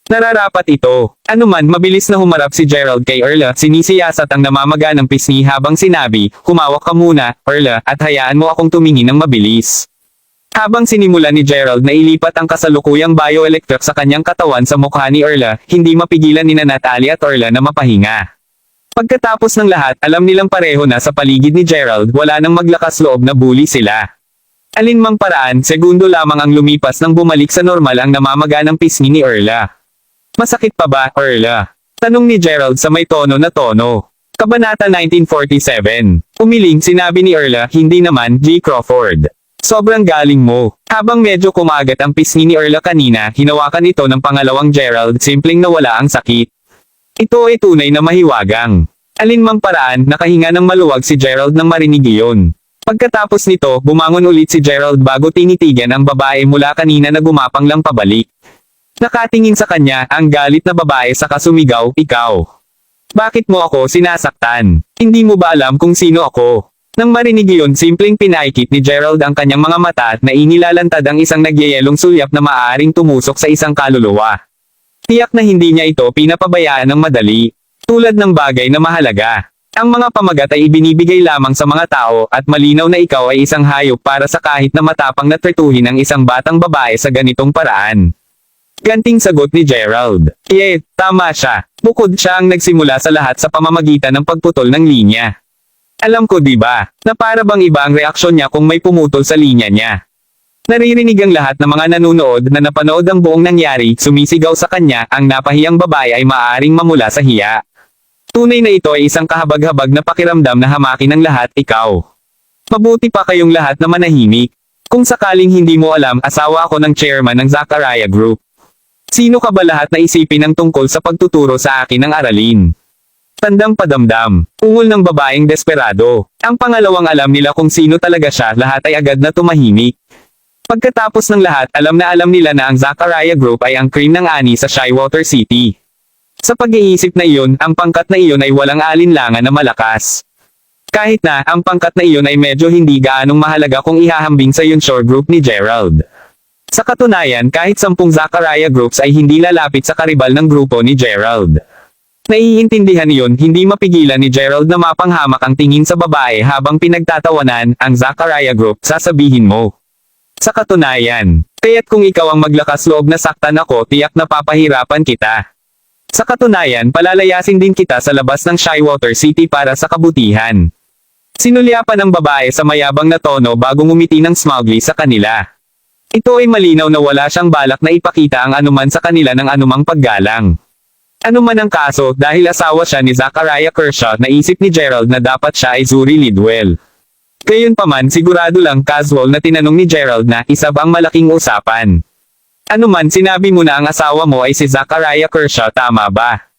Nararapat ito. Anuman, mabilis na humarap si Gerald kay Erla, sinisiyasat ang namamaga ng pisngi habang sinabi, "Humawak ka muna, Erla, at hayaan mo akong tumingin ng mabilis." Habang sinimula ni Gerald na ilipat ang kasalukuyang bioelectric sa kanyang katawan sa mukha ni Erla, hindi mapigilan ni Natalie at Erla na mapahinga. Pagkatapos ng lahat, alam nilang pareho na sa paligid ni Gerald, wala nang maglakas loob na bully sila. Alinmang paraan, segundo lamang ang lumipas nang bumalik sa normal ang namamaga ng pisngi ni Erla. "Masakit pa ba, Erla?" tanong ni Gerald sa may tono na tono. Kabanata 1947. Umiling, sinabi ni Erla, "Hindi naman, G. Crawford. Sobrang galing mo." Habang medyo kumagat ang pisngi ni Erla kanina, hinawakan ito ng pangalawang Gerald, simpleng nawala ang sakit. Ito ay tunay na mahiwagang. Alinmang paraan, nakahinga ng maluwag si Gerald nang marinig iyon. Pagkatapos nito, bumangon ulit si Gerald bago tinitigan ang babae mula kanina na gumapang lang pabalik. Nakatingin sa kanya, ang galit na babae saka sumigaw, "Ikaw. Bakit mo ako sinasaktan? Hindi mo ba alam kung sino ako?" Nang marinig iyon, simpleng pinaikit ni Gerald ang kanyang mga mata at nainilalantad ang isang nagyayelong sulyap na maaaring tumusok sa isang kaluluwa. Tiyak na hindi niya ito pinapabayaan ng madali. Tulad ng bagay na mahalaga. Ang mga pamagat ay ibinibigay lamang sa mga tao at malinaw na ikaw ay isang hayop para sa kahit na matapang na tretuhin ang isang batang babae sa ganitong paraan. Ganting sagot ni Gerald. Tama siya. Bukod siya ang nagsimula sa lahat sa pamamagitan ng pagputol ng linya. Alam ko, di ba, na para bang iba ang reaksyon niya kung may pumutol sa linya niya. Naririnig ang lahat ng mga nanunood na napanood ang buong nangyari, sumisigaw sa kanya, ang napahiyang babae ay maaaring mamula sa hiya. Tunay na ito ay isang kahabag-habag na pakiramdam na hamakin ng lahat, ikaw. Mabuti pa kayong lahat na manahimik. Kung sakaling hindi mo alam, asawa ako ng chairman ng Zachariah Group. Sino ka ba lahat na isipin ang tungkol sa pagtuturo sa akin ng aralin? Tandang padamdam. Ungol ng babaeng desperado. Ang pangalawang alam nila kung sino talaga siya, lahat ay agad na tumahimik. Pagkatapos ng lahat, alam na alam nila na ang Zachariah Group ay ang cream ng ani sa Shywater City. Sa pag-iisip na iyon, ang pangkat na iyon ay walang alinlangan na malakas. Kahit na, ang pangkat na iyon ay medyo hindi gaanong mahalaga kung ihahambing sa Yunshore Group ni Gerald. Sa katunayan, kahit 10 Zachariah Groups ay hindi lalapit sa karibal ng grupo ni Gerald. Naiintindihan niyon, hindi mapigilan ni Gerald na mapanghamak ang tingin sa babae habang pinagtatawanan ang Zachariah Group, sasabihin mo. Sa katunayan, kaya't kung ikaw ang maglakas loob na saktan ako, tiyak na papahirapan kita. Sa katunayan, palalayasin din kita sa labas ng Shywater City para sa kabutihan. Sinulyapan ng babae sa mayabang na tono bago ngumiti ng smugly sa kanila. Ito ay malinaw na wala siyang balak na ipakita ang anuman sa kanila ng anumang paggalang. Ano man ang kaso, dahil asawa siya ni Zachariah Kershaw, naisip ni Gerald na dapat siya ay Zuri Lidwell. Gayunpaman, sigurado lang casual na tinanong ni Gerald na isab ang malaking usapan. Ano man, sinabi mo na ang asawa mo ay si Zachariah Kershaw, tama ba?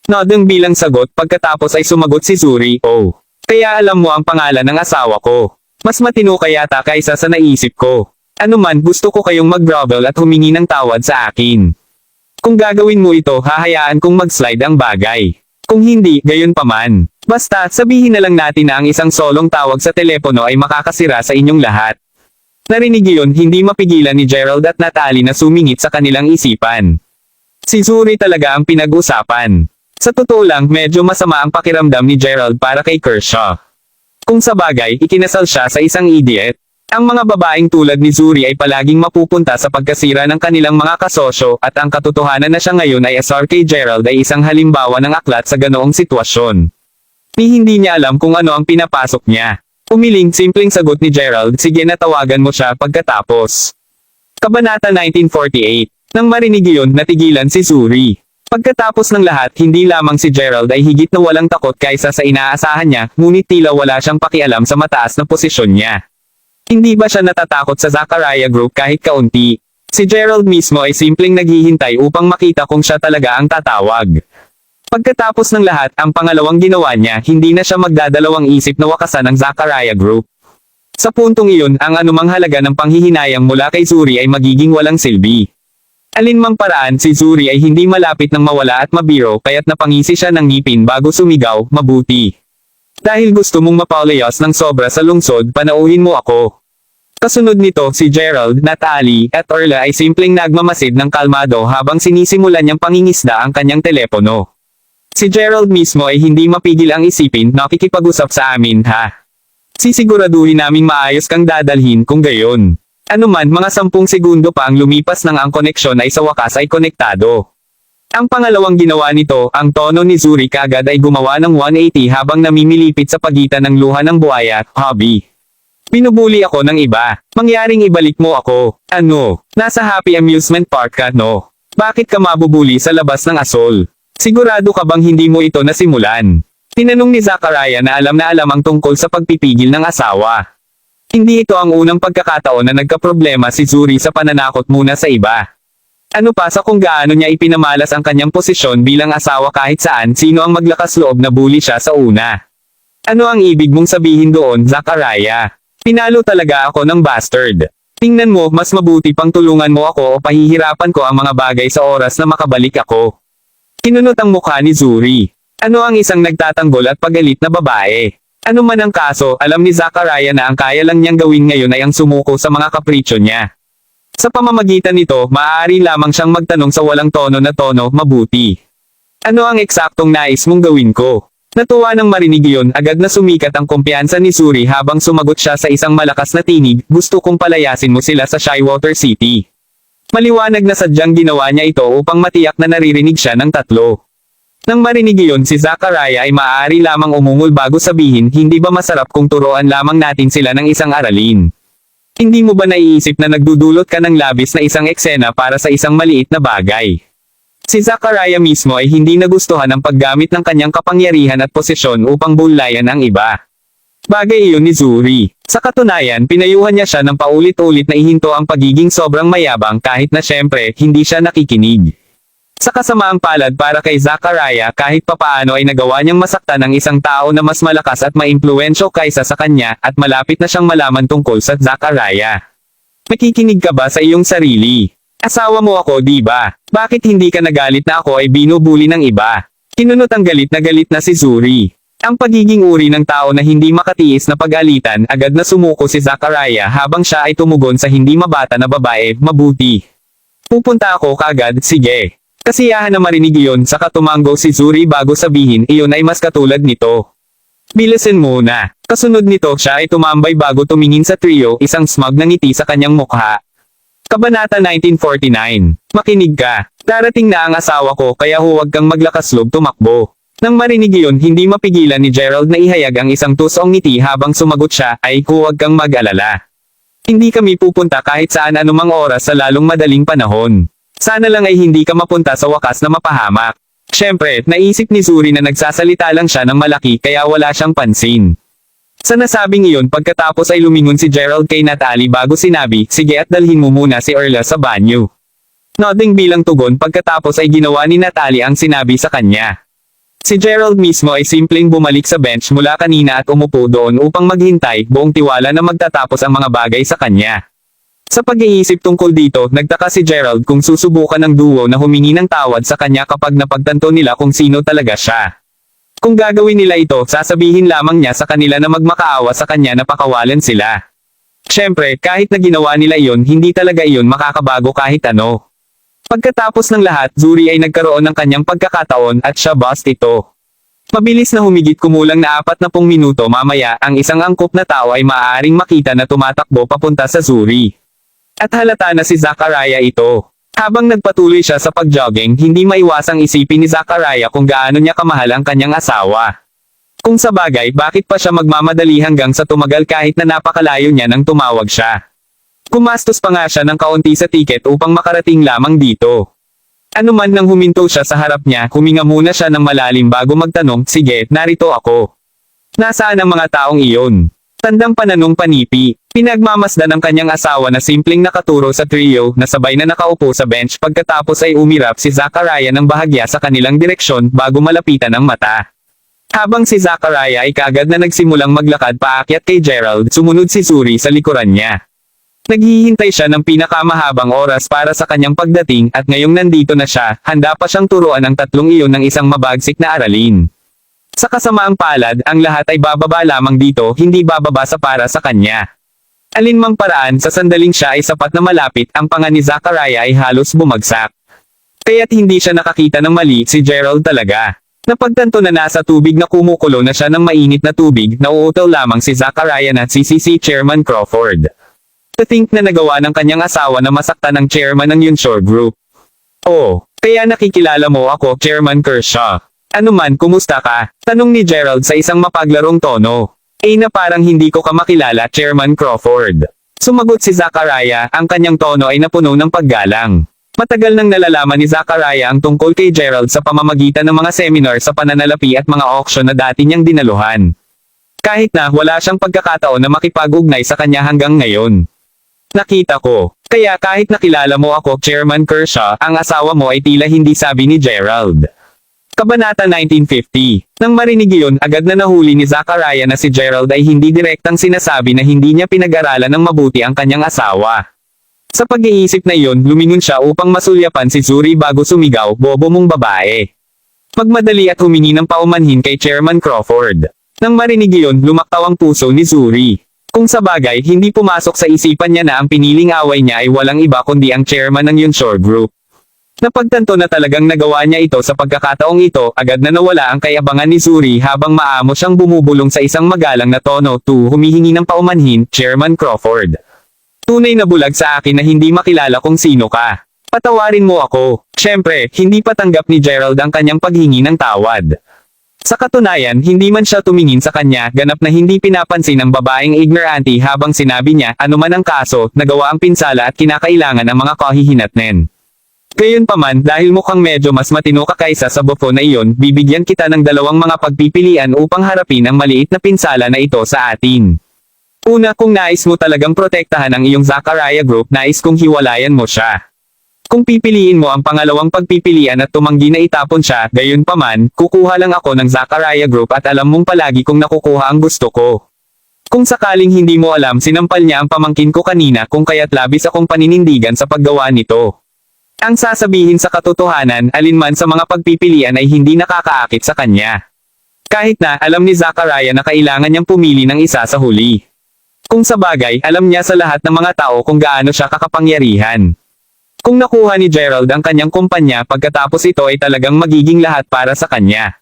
Nodeng bilang sagot, pagkatapos ay sumagot si Zuri, oh. Kaya alam mo ang pangalan ng asawa ko. Mas matino kayata kaysa sa naisip ko. Ano man, gusto ko kayong mag-grovel at humingi ng tawad sa akin. Kung gagawin mo ito, hahayaan kong mag-slide ang bagay. Kung hindi, gayon pa man. Basta, sabihin na lang natin na ang isang solong tawag sa telepono ay makakasira sa inyong lahat. Narinig iyon, hindi mapigilan ni Gerald at Natalie na sumingit sa kanilang isipan. Si Zuri talaga ang pinag-usapan. Sa totoo lang, medyo masama ang pakiramdam ni Gerald para kay Kershaw. Kung sa bagay, ikinasal siya sa isang idiot. Ang mga babaeng tulad ni Zuri ay palaging mapupunta sa pagkasira ng kanilang mga kasosyo, at ang katotohanan na siya ngayon ay asar kay Gerald ay isang halimbawa ng aklat sa ganoong sitwasyon. Ni hindi niya alam kung ano ang pinapasok niya. Umiling, simpleng sagot ni Gerald, sige na tawagan mo siya pagkatapos. Kabanata 1948. Nang marinig iyon, natigilan si Zuri. Pagkatapos ng lahat, hindi lamang si Gerald ay higit na walang takot kaysa sa inaasahan niya, ngunit tila wala siyang pakialam sa mataas na posisyon niya. Hindi ba siya natatakot sa Zachariah Group kahit kaunti? Si Gerald mismo ay simpleng naghihintay upang makita kung siya talaga ang tatawag. Pagkatapos ng lahat, ang pangalawang ginawa niya, hindi na siya magdadalawang isip na wakasan ang Zachariah Group. Sa puntong iyon, ang anumang halaga ng panghihinayang mula kay Zuri ay magiging walang silbi. Alinmang paraan, si Zuri ay hindi malapit ng mawala at mabiro, kaya't napangisi siya ng ngipin bago sumigaw, mabuti. Dahil gusto mong mapaulayos ng sobra sa lungsod, panauhin mo ako. Kasunod nito, si Gerald, Natalie, at Orla ay simpleng nagmamasid ng kalmado habang sinisimulan niyang pangingisda ang kanyang telepono. Si Gerald mismo ay hindi mapigil ang isipin, nakikipag-usap sa amin ha. Sisiguraduhin naming maayos kang dadalhin kung gayon. Ano man, mga 10 segundo pa ang lumipas nang ang koneksyon ay sa wakas ay konektado. Ang pangalawang ginawa nito, ang tono ni Zuri kaagad ay gumawa ng 180 habang namimilipit sa pagitan ng luha ng buhaya, hobby. Pinubuli ako ng iba. Mangyaring ibalik mo ako. Ano? Nasa Happy Amusement Park ka, no? Bakit ka mabubuli sa labas ng asol? Sigurado ka bang hindi mo ito nasimulan? Tinanong ni Zachariah na alam ang tungkol sa pagpipigil ng asawa. Hindi ito ang unang pagkakataon na nagkaproblema si Zuri sa pananakot muna sa iba. Ano pa sa kung gaano niya ipinamalas ang kanyang posisyon bilang asawa kahit saan, sino ang maglakas loob na bully siya sa una? Ano ang ibig mong sabihin doon, Zachariah? Pinalo talaga ako ng bastard. Tingnan mo, mas mabuti pang tulungan mo ako o pahihirapan ko ang mga bagay sa oras na makabalik ako. Kinunot ang mukha ni Zuri. Ano ang isang nagtatanggol at pagalit na babae? Ano man ang kaso, alam ni Zachariah na ang kaya lang niyang gawin ngayon ay ang sumuko sa mga kapritsyo niya. Sa pamamagitan nito, maaari lamang siyang magtanong sa walang tono na tono, mabuti. Ano ang eksaktong nais mong gawin ko? Natuwa nang marinig iyon, agad na sumikat ang kumpiyansa ni Zuri habang sumagot siya sa isang malakas na tinig, gusto kong palayasin mo sila sa Shywater City. Maliwanag na sadyang ginawa niya ito upang matiyak na naririnig siya ng tatlo. Nang marinig iyon, si Zachariah ay maaari lamang umungol bago sabihin, hindi ba masarap kung turuan lamang natin sila ng isang aralin? Hindi mo ba naiisip na nagdudulot ka ng labis na isang eksena para sa isang maliit na bagay? Si Zachariah mismo ay hindi nagustuhan ang paggamit ng kanyang kapangyarihan at posisyon upang bulayan ang iba. Bagay iyon ni Zuri. Sa katunayan, pinayuhan niya siya ng paulit-ulit na ihinto ang pagiging sobrang mayabang kahit na syempre, hindi siya nakikinig. Sa kasamaang palad para kay Zachariah, kahit papaano ay nagawa niyang masaktan ang isang tao na mas malakas at maimpluwensyo kaysa sa kanya, at malapit na siyang malaman tungkol sa Zachariah. Nakikinig ka ba sa iyong sarili? Asawa mo ako, di ba? Bakit hindi ka nagalit na ako ay binubuli ng iba? Kinunot ang galit na si Zuri. Ang pagiging uri ng tao na hindi makatiis na pag-alitan, agad na sumuko si Zachariah habang siya ay tumugon sa hindi mabata na babae, mabuti. Pupunta ako kaagad, sige. Kasiyahan na marinig iyon saka tumango si Zuri bago sabihin iyon ay mas katulad nito. Bilisin muna. Kasunod nito siya ay tumambay bago tumingin sa trio, isang smug na ngiti sa kanyang mukha. Kabanata 1949. Makinig ka. Darating na ang asawa ko kaya huwag kang maglakas loob tumakbo. Nang marinig iyon hindi mapigilan ni Gerald na ihayag ang isang tusong ngiti habang sumagot siya ay huwag kang mag-alala. Hindi kami pupunta kahit saan anumang oras sa lalong madaling panahon. Sana lang ay hindi ka mapunta sa wakas na mapahamak. Siyempre, naisip ni Zuri na nagsasalita lang siya ng malaki kaya wala siyang pansin. Sa nasabing iyon pagkatapos ay lumingon si Gerald kay Natalie bago sinabi, sige at dalhin mo muna si Erla sa banyo. Nodding bilang tugon pagkatapos ay ginawa ni Natalie ang sinabi sa kanya. Si Gerald mismo ay simpleng bumalik sa bench mula kanina at umupo doon upang maghintay, buong tiwala na magtatapos ang mga bagay sa kanya. Sa pag-iisip tungkol dito, nagtaka si Gerald kung susubukan ng duo na humingi ng tawad sa kanya kapag napagtanto nila kung sino talaga siya. Kung gagawin nila ito, sasabihin lamang niya sa kanila na magmakaawa sa kanya na pakawalan sila. Siyempre, kahit na ginawa nila iyon, hindi talaga iyon makakabago kahit ano. Pagkatapos ng lahat, Zuri ay nagkaroon ng kanyang pagkakataon at siya bust ito. Mabilis na humigit kumulang na 40 minuto mamaya, ang isang angkop na tao ay maaaring makita na tumatakbo papunta sa Zuri. At halata na si Zachariah ito. Habang nagpatuloy siya sa pagjogging, hindi maiwasang isipin ni Zachariah kung gaano niya kamahal ang kanyang asawa. Kung sa bagay, bakit pa siya magmamadali hanggang sa tumagal kahit na napakalayo niya nang tumawag siya. Gumastos pa nga siya ng kaunti sa tiket upang makarating lamang dito. Ano man nang huminto siya sa harap niya, huminga muna siya ng malalim bago magtanong, sige, narito ako. Nasaan ang mga taong iyon? Tandang pananong panipi. Pinagmamasdan ng kanyang asawa na simpleng nakaturo sa trio na sabay na nakaupo sa bench pagkatapos ay umirap si Zachariah ng bahagya sa kanilang direksyon bago malapitan ang mata. Habang si Zachariah ay kaagad na nagsimulang maglakad paakyat kay Gerald, sumunod si Zuri sa likuran niya. Naghihintay siya ng pinakamahabang oras para sa kanyang pagdating at ngayong nandito na siya, handa pa siyang turuan ang tatlong iyon ng isang mabagsik na aralin. Sa kasamaang palad, ang lahat ay bababa lamang dito, hindi bababa sa para sa kanya. Alinmang paraan sa sandaling siya ay sapat na malapit, ang panga ni Zachariah ay halos bumagsak. Kaya't hindi siya nakakita ng mali, si Gerald talaga. Napagtanto na nasa tubig na kumukulo na siya ng mainit na tubig, nauutaw lamang si Zachariah na si Chairman Crawford. To think na nagawa ng kanyang asawa na masaktan ng chairman ng Yunshore Group. Oh, kaya nakikilala mo ako, Chairman Kershaw. Ano man, kumusta ka? Tanong ni Gerald sa isang mapaglarong tono. Na parang hindi ko ka makilala, Chairman Crawford. Sumagot si Zachariah, ang kanyang tono ay napuno ng paggalang. Matagal nang nalalaman ni Zachariah ang tungkol kay Gerald sa pamamagitan ng mga seminar sa pananalapi at mga auction na dati niyang dinaluhan. Kahit na wala siyang pagkakataon na makipag-ugnay sa kanya hanggang ngayon. Nakita ko. Kaya kahit nakilala mo ako, Chairman Kershaw, ang asawa mo ay tila hindi sabi ni Gerald. Kabanata 1950. Nang marinig iyon, agad na nahuli ni Zachariah na si Gerald ay hindi direktang sinasabi na hindi niya pinag-aralan ng mabuti ang kanyang asawa. Sa pag-iisip na iyon, lumingon siya upang masulyapan si Zuri bago sumigaw, bobo mong babae. Magmadali at humingi ng paumanhin kay Chairman Crawford. Nang marinig iyon, lumaktaw ang puso ni Zuri. Kung sa bagay, hindi pumasok sa isipan niya na ang piniling away niya ay walang iba kundi ang chairman ng Yunshore Group. Napagtanto na talagang nagawa niya ito sa pagkakataong ito, agad na nawala ang kayabangan ni Zuri habang maamo siyang bumubulong sa isang magalang na tono, humihingi ng paumanhin, Chairman Crawford. Tunay na bulag sa akin na hindi makilala kung sino ka. Patawarin mo ako. Siyempre, hindi patanggap ni Gerald ang kanyang paghingi ng tawad. Sa katunayan, hindi man siya tumingin sa kanya, ganap na hindi pinapansin ng babaeng ignorante habang sinabi niya, anuman ang kaso, nagawa ang pinsala at kinakailangan ang mga kahihinatnen. Gayunpaman, dahil mukhang medyo mas matino ka kaysa sa bufo na iyon, bibigyan kita ng dalawang mga pagpipilian upang harapin ang maliit na pinsala na ito sa atin. Una, kung nais mo talagang protektahan ang iyong Zachariah Group, nais kong hiwalayan mo siya. Kung pipiliin mo ang pangalawang pagpipilian at tumanggi na itapon siya, gayunpaman, kukuha lang ako ng Zachariah Group at alam mong palagi kong nakukuha ang gusto ko. Kung sakaling hindi mo alam, sinampal niya ang pamangkin ko kanina kung kaya't labis akong paninindigan sa paggawa nito. Ang sasabihin sa katotohanan, alinman sa mga pagpipilian ay hindi nakakaakit sa kanya. Kahit na, alam ni Zachariah na kailangan niyang pumili ng isa sa huli. Kung sa bagay, alam niya sa lahat ng mga tao kung gaano siya kakapangyarihan. Kung nakuha ni Gerald ang kanyang kumpanya pagkatapos ito ay talagang magiging lahat para sa kanya.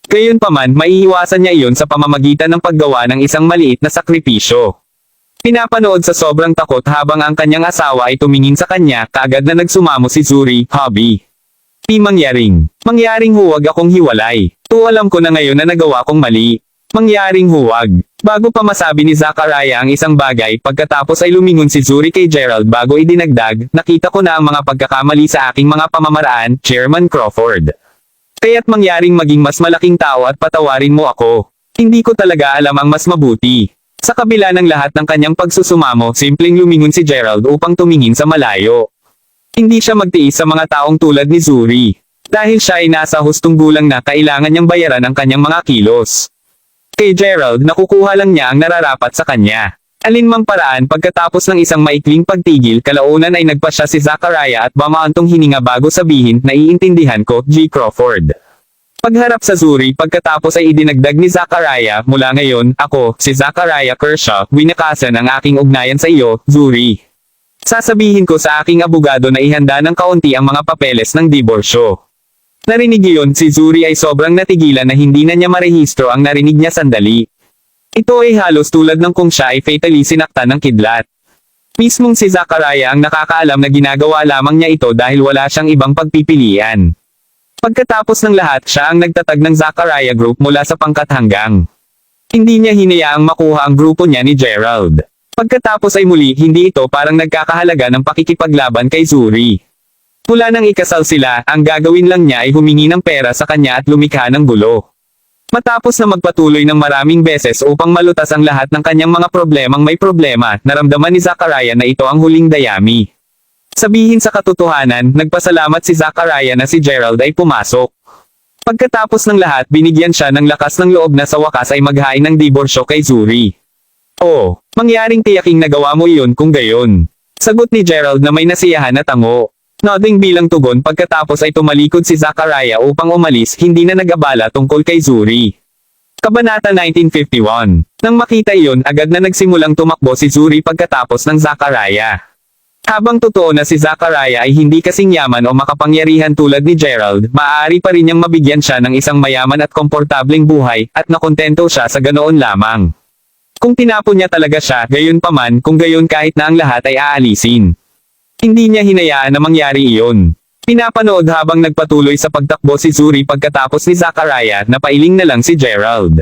Gayunpaman, maiiwasan niya iyon sa pamamagitan ng paggawa ng isang maliit na sakripisyo. Pinapanood sa sobrang takot habang ang kanyang asawa ay tumingin sa kanya, kaagad na nagsumamo si Zuri, "Hobby. Mangyaring huwag akong hiwalay. Alam ko na ngayon na nagawa kong mali. Mangyaring huwag." Bago pa masabi ni Zachariah ang isang bagay, pagkatapos ay lumingon si Zuri kay Gerald bago idinagdag, "Nakita ko na ang mga pagkakamali sa aking mga pamamaraan, Chairman Crawford. Kaya't mangyaring maging mas malaking tao at patawarin mo ako. Hindi ko talaga alam ang mas mabuti." Sa kabila ng lahat ng kanyang pagsusumamo, simpleng lumingon si Gerald upang tumingin sa malayo. Hindi siya magtiis sa mga taong tulad ni Zuri. Dahil siya ay nasa hustong gulang na kailangan niyang bayaran ang kanyang mga kilos. Kay Gerald, nakukuha lang niya ang nararapat sa kanya. Alinmang paraan, pagkatapos ng isang maikling pagtigil, kalaunan ay nagpasya si Zachariah at bamaantong hininga bago sabihin, "Naiintindihan ko, G. Crawford." Pagharap sa Zuri, pagkatapos ay idinagdag ni Zachariah, "Mula ngayon, ako, si Zachariah Kershaw, winakasan ang aking ugnayan sa iyo, Zuri. Sasabihin ko sa aking abogado na ihanda ng kaunti ang mga papeles ng diborsyo." Narinig iyon, si Zuri ay sobrang natigilan na hindi na niya marehistro ang narinig niya sandali. Ito ay halos tulad ng kung siya ay fatally sinaktan ng kidlat. Mismong si Zachariah ang nakakaalam na ginagawa lamang niya ito dahil wala siyang ibang pagpipilian. Pagkatapos ng lahat, siya ang nagtatag ng Zachariah Group mula sa pangkat hanggang. Hindi niya hinayaang makuha ang grupo niya ni Gerald. Pagkatapos ay muli, hindi ito parang nagkakahalaga ng pakikipaglaban kay Zuri. Mula nang ikasal sila, ang gagawin lang niya ay humingi ng pera sa kanya at lumikha ng gulo. Matapos na magpatuloy ng maraming beses upang malutas ang lahat ng kanyang mga problemang may problema, naramdaman ni Zachariah na ito ang huling dayami. Sabihin sa katotohanan, nagpasalamat si Zachariah na si Gerald ay pumasok. Pagkatapos ng lahat, binigyan siya ng lakas ng loob na sa wakas ay maghain ng diborsyo kay Zuri. "Oh, mangyaring tiyaking nagawa mo iyon kung gayon." Sagot ni Gerald na may nasiyahan na tango. Nodding bilang tugon, pagkatapos ay tumalikod si Zachariah upang umalis, hindi na nag-abala tungkol kay Zuri. Kabanata 1951. Nang makita iyon, agad na nagsimulang tumakbo si Zuri pagkatapos ng Zachariah. Habang totoo na si Zachariah ay hindi kasing yaman o makapangyarihan tulad ni Gerald, maaari pa rin niyang mabigyan siya ng isang mayaman at komportableng buhay, at nakontento siya sa ganoon lamang. Kung tinapon niya talaga siya, gayon paman, kung gayon kahit na ang lahat ay aalisin. Hindi niya hinayaan na mangyari iyon. Pinapanood habang nagpatuloy sa pagtakbo si Zuri pagkatapos ni Zachariah, napailing na lang si Gerald.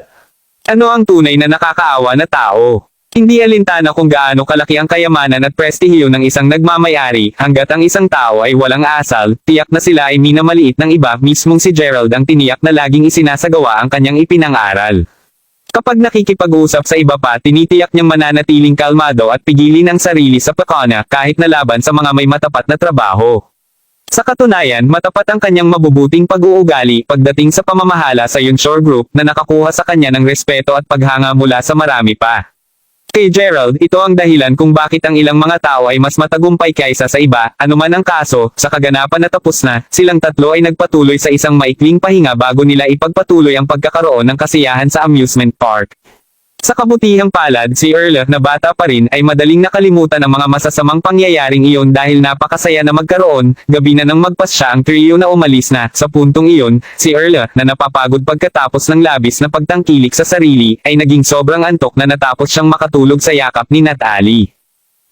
Ano ang tunay na nakakaawa na tao? Hindi alintana kung gaano kalaki ang kayamanan at prestihiyo ng isang nagmamayari, hanggat ang isang tao ay walang asal, tiyak na sila ay minamaliit ng iba, mismong si Gerald ang tiniyak na laging isinasagawa ang kanyang ipinang-aral. Kapag nakikipag-usap sa iba pa, tinitiyak niyang mananatiling kalmado at pigilin ang sarili sa pakana kahit na laban sa mga may matapat na trabaho. Sa katunayan, matapat ang kanyang mabubuting pag-uugali pagdating sa pamamahala sa Yunshore Group na nakakuha sa kanya ng respeto at paghanga mula sa marami pa. Kay Gerald, ito ang dahilan kung bakit ang ilang mga tao ay mas matagumpay kaysa sa iba, anuman ang kaso, sa kaganapan na tapos na, silang tatlo ay nagpatuloy sa isang maikling pahinga bago nila ipagpatuloy ang pagkakaroon ng kasiyahan sa amusement park. Sa kabutihang palad, si Earl, na bata pa rin, ay madaling nakalimutan ang mga masasamang pangyayaring iyon dahil napakasaya na magkaroon. Gabi na nang magpasya ang trio na umalis na. Sa puntong iyon, si Earl, na napapagod pagkatapos ng labis na pagtangkilik sa sarili, ay naging sobrang antok na natapos siyang makatulog sa yakap ni Natalie.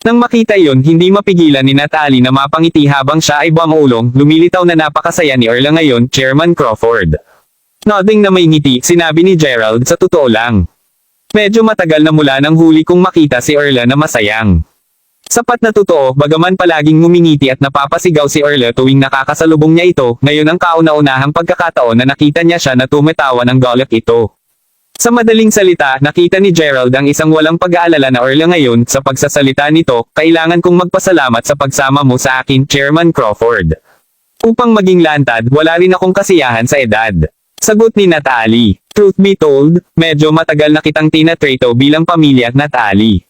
Nang makita iyon, hindi mapigilan ni Natalie na mapangiti habang siya ay bumulong. Lumilitaw na napakasaya ni Earl ngayon, Chairman Crawford. Nodding na may ngiti, sinabi ni Gerald, "Sa totoo lang. Medyo matagal na mula nang huli kong makita si Earl na masayang." Sapat na totoo, bagaman palaging ngumingiti at napapasigaw si Earl tuwing nakakasalubong niya ito, ngayon ang kauna-unahang pagkakataon na nakita niya siya na tumatawa ng galak ito. Sa madaling salita, nakita ni Gerald ang isang walang pag-aalala na Earl ngayon. Sa pagsasalita nito, "Kailangan kong magpasalamat sa pagsama mo sa akin, Chairman Crawford. Upang maging lantad, wala rin akong kasiyahan sa edad." Sagot ni Natalie. "Truth be told, medyo matagal na kitang tinatrato bilang pamilya, Natalie.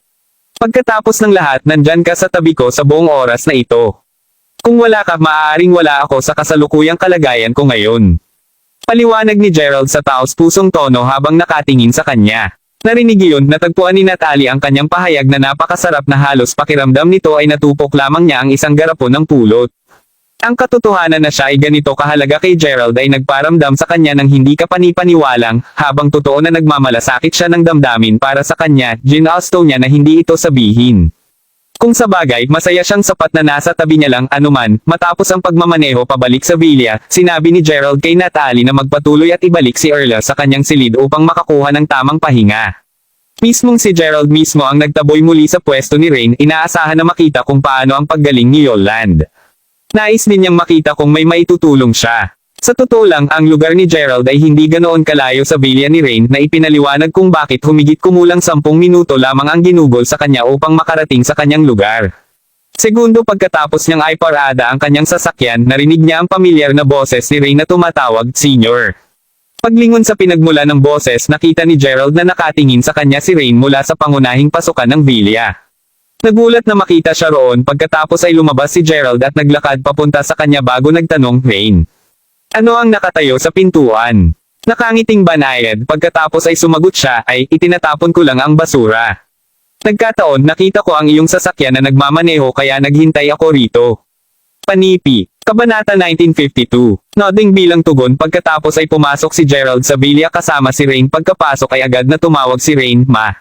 Pagkatapos ng lahat, nandyan ka sa tabi ko sa buong oras na ito. Kung wala ka, maaaring wala ako sa kasalukuyang kalagayan ko ngayon." Paliwanag ni Gerald sa taos-pusong tono habang nakatingin sa kanya. Narinig iyon, natagpuan ni Natalie ang kanyang pahayag na napakasarap na halos pakiramdam nito ay natupok lamang niya ang isang garapon ng pulot. Ang katotohanan na siya ay ganito kahalaga kay Gerald ay nagparamdam sa kanya ng hindi kapanipaniwalang, habang totoo na nagmamalasakit siya ng damdamin para sa kanya, ginusto niya na hindi ito sabihin. Kung sa bagay, masaya siyang sapat na nasa tabi niya lang anuman, matapos ang pagmamaneho pabalik sa villa, sinabi ni Gerald kay Natalie na magpatuloy at ibalik si Erla sa kanyang silid upang makakuha ng tamang pahinga. Mismong si Gerald mismo ang nagtaboy muli sa pwesto ni Rain, inaasahan na makita kung paano ang paggaling ni Yolande. Nais din niyang makita kung may maitutulong siya. Sa totoo lang, ang lugar ni Gerald ay hindi ganoon kalayo sa villa ni Rain na ipinaliwanag kung bakit humigit kumulang 10 minuto lamang ang ginugol sa kanya upang makarating sa kanyang lugar. Segundo pagkatapos niyang ay parada ang kanyang sasakyan, narinig niya ang pamilyar na boses ni Rain na tumatawag, "Senior." Paglingon sa pinagmula ng boses, nakita ni Gerald na nakatingin sa kanya si Rain mula sa pangunahing pasukan ng villa. Nagulat na makita siya roon pagkatapos ay lumabas si Gerald at naglakad papunta sa kanya bago nagtanong, "Rain, ano ang nakatayo sa pintuan?" Nakangiting banayad pagkatapos ay sumagot siya, "Ay, itinatapon ko lang ang basura. Nagkataon nakita ko ang iyong sasakyan na nagmamaneho kaya naghintay ako rito." Panipi. Kabanata 1952. Nodding bilang tugon pagkatapos ay pumasok si Gerald sa villa kasama si Rain. Pagkapasok ay agad na tumawag si Rain, "Ma.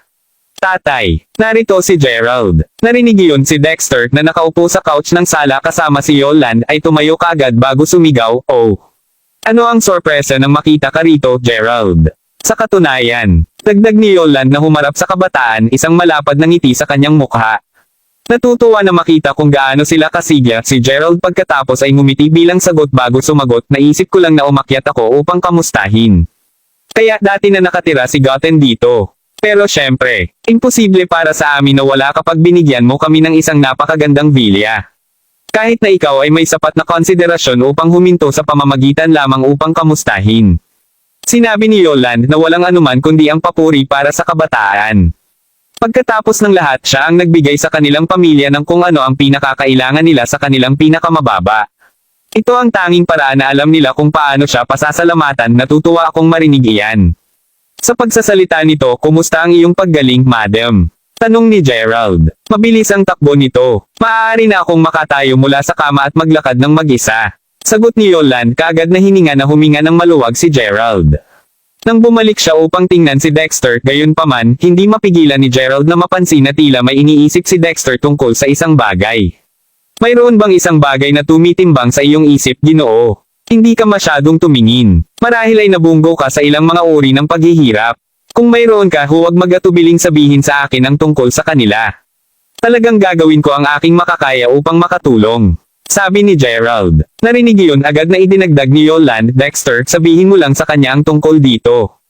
Tatay." Narito si Gerald. Narinig iyon si Dexter na nakaupo sa couch ng sala kasama si Yolande ay tumayo kaagad bago sumigaw, "Oh! Ano ang sorpresa nang makita ka rito, Gerald?" Sa katunayan, dagdag ni Yolande na humarap sa kabataan, isang malapad na ngiti sa kanyang mukha. Natutuwa na makita kung gaano sila kasigla si Gerald pagkatapos ay ngumiti bilang sagot bago sumagot, "Naisip ko lang na umakyat ako upang kamustahin. Kaya dati na nakatira si Gotten dito. Pero syempre, imposible para sa amin na wala kapag binigyan mo kami ng isang napakagandang villa. Kahit na ikaw ay may sapat na konsiderasyon upang huminto sa pamamagitan lamang upang kamustahin." Sinabi ni Yolande na walang anuman kundi ang papuri para sa kabataan. Pagkatapos ng lahat, siya ang nagbigay sa kanilang pamilya ng kung ano ang pinakakailangan nila sa kanilang pinakamababa. Ito ang tanging paraan na alam nila kung paano siya pasasalamatan. "Natutuwa akong marinig iyan. Sa pagsasalita nito, kumusta ang iyong paggaling, madam?" Tanong ni Gerald. "Mabilis ang takbo nito. Maaari na akong makatayo mula sa kama at maglakad ng mag-isa." Sagot ni Yolande, kaagad na hininga na huminga ng maluwag si Gerald. Nang bumalik siya upang tingnan si Dexter, gayunpaman, hindi mapigilan ni Gerald na mapansin na tila may iniisip si Dexter tungkol sa isang bagay. "Mayroon bang isang bagay na tumitimbang sa iyong isip, Ginoo? Hindi ka masyadong tumingin. Marahil ay nabunggo ka sa ilang mga uri ng paghihirap. Kung mayroon ka, huwag mag-atubiling sabihin sa akin ang tungkol sa kanila. Talagang gagawin ko ang aking makakaya upang makatulong." Sabi ni Gerald. Narinig iyon, agad na idinagdag ni Yolande, "Dexter, sabihin mo lang sa kanya ang tungkol dito."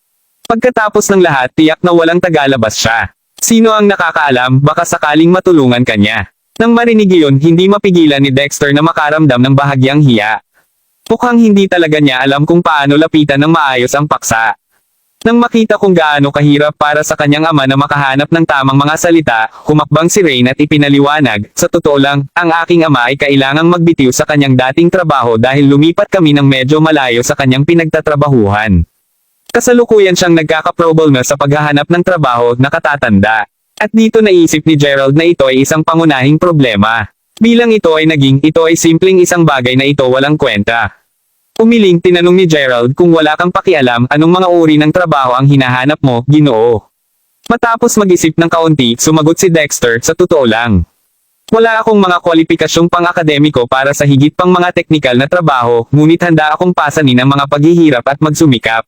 Pagkatapos ng lahat, tiyak na walang tagalabas siya. Sino ang nakakaalam, baka sakaling matulungan kanya. Nang marinig iyon, hindi mapigilan ni Dexter na makaramdam ng bahagyang hiya. Mukhang hindi talaga niya alam kung paano lapitan ng maayos ang paksa. Nang makita kung gaano kahirap para sa kanyang ama na makahanap ng tamang mga salita, humakbang si Rain at ipinaliwanag, "Sa totoo lang, ang aking ama ay kailangang magbitiw sa kanyang dating trabaho dahil lumipat kami ng medyo malayo sa kanyang pinagtatrabahuhan. Kasalukuyan siyang nagkaka-problema sa paghahanap ng trabaho, nakatatanda." At dito naisip ni Gerald na ito ay isang pangunahing problema. Bilang ito ay simpleng isang bagay na ito walang kwenta. Umiling, tinanong ni Gerald, "Kung wala kang pakialam, anong mga uri ng trabaho ang hinahanap mo, Ginoo?" Matapos mag-isip ng kaunti, sumagot si Dexter, "Sa totoo lang, wala akong mga kwalipikasyong pang-akademiko para sa higit pang mga teknikal na trabaho, ngunit handa akong pasanin ang mga paghihirap at magsumikap.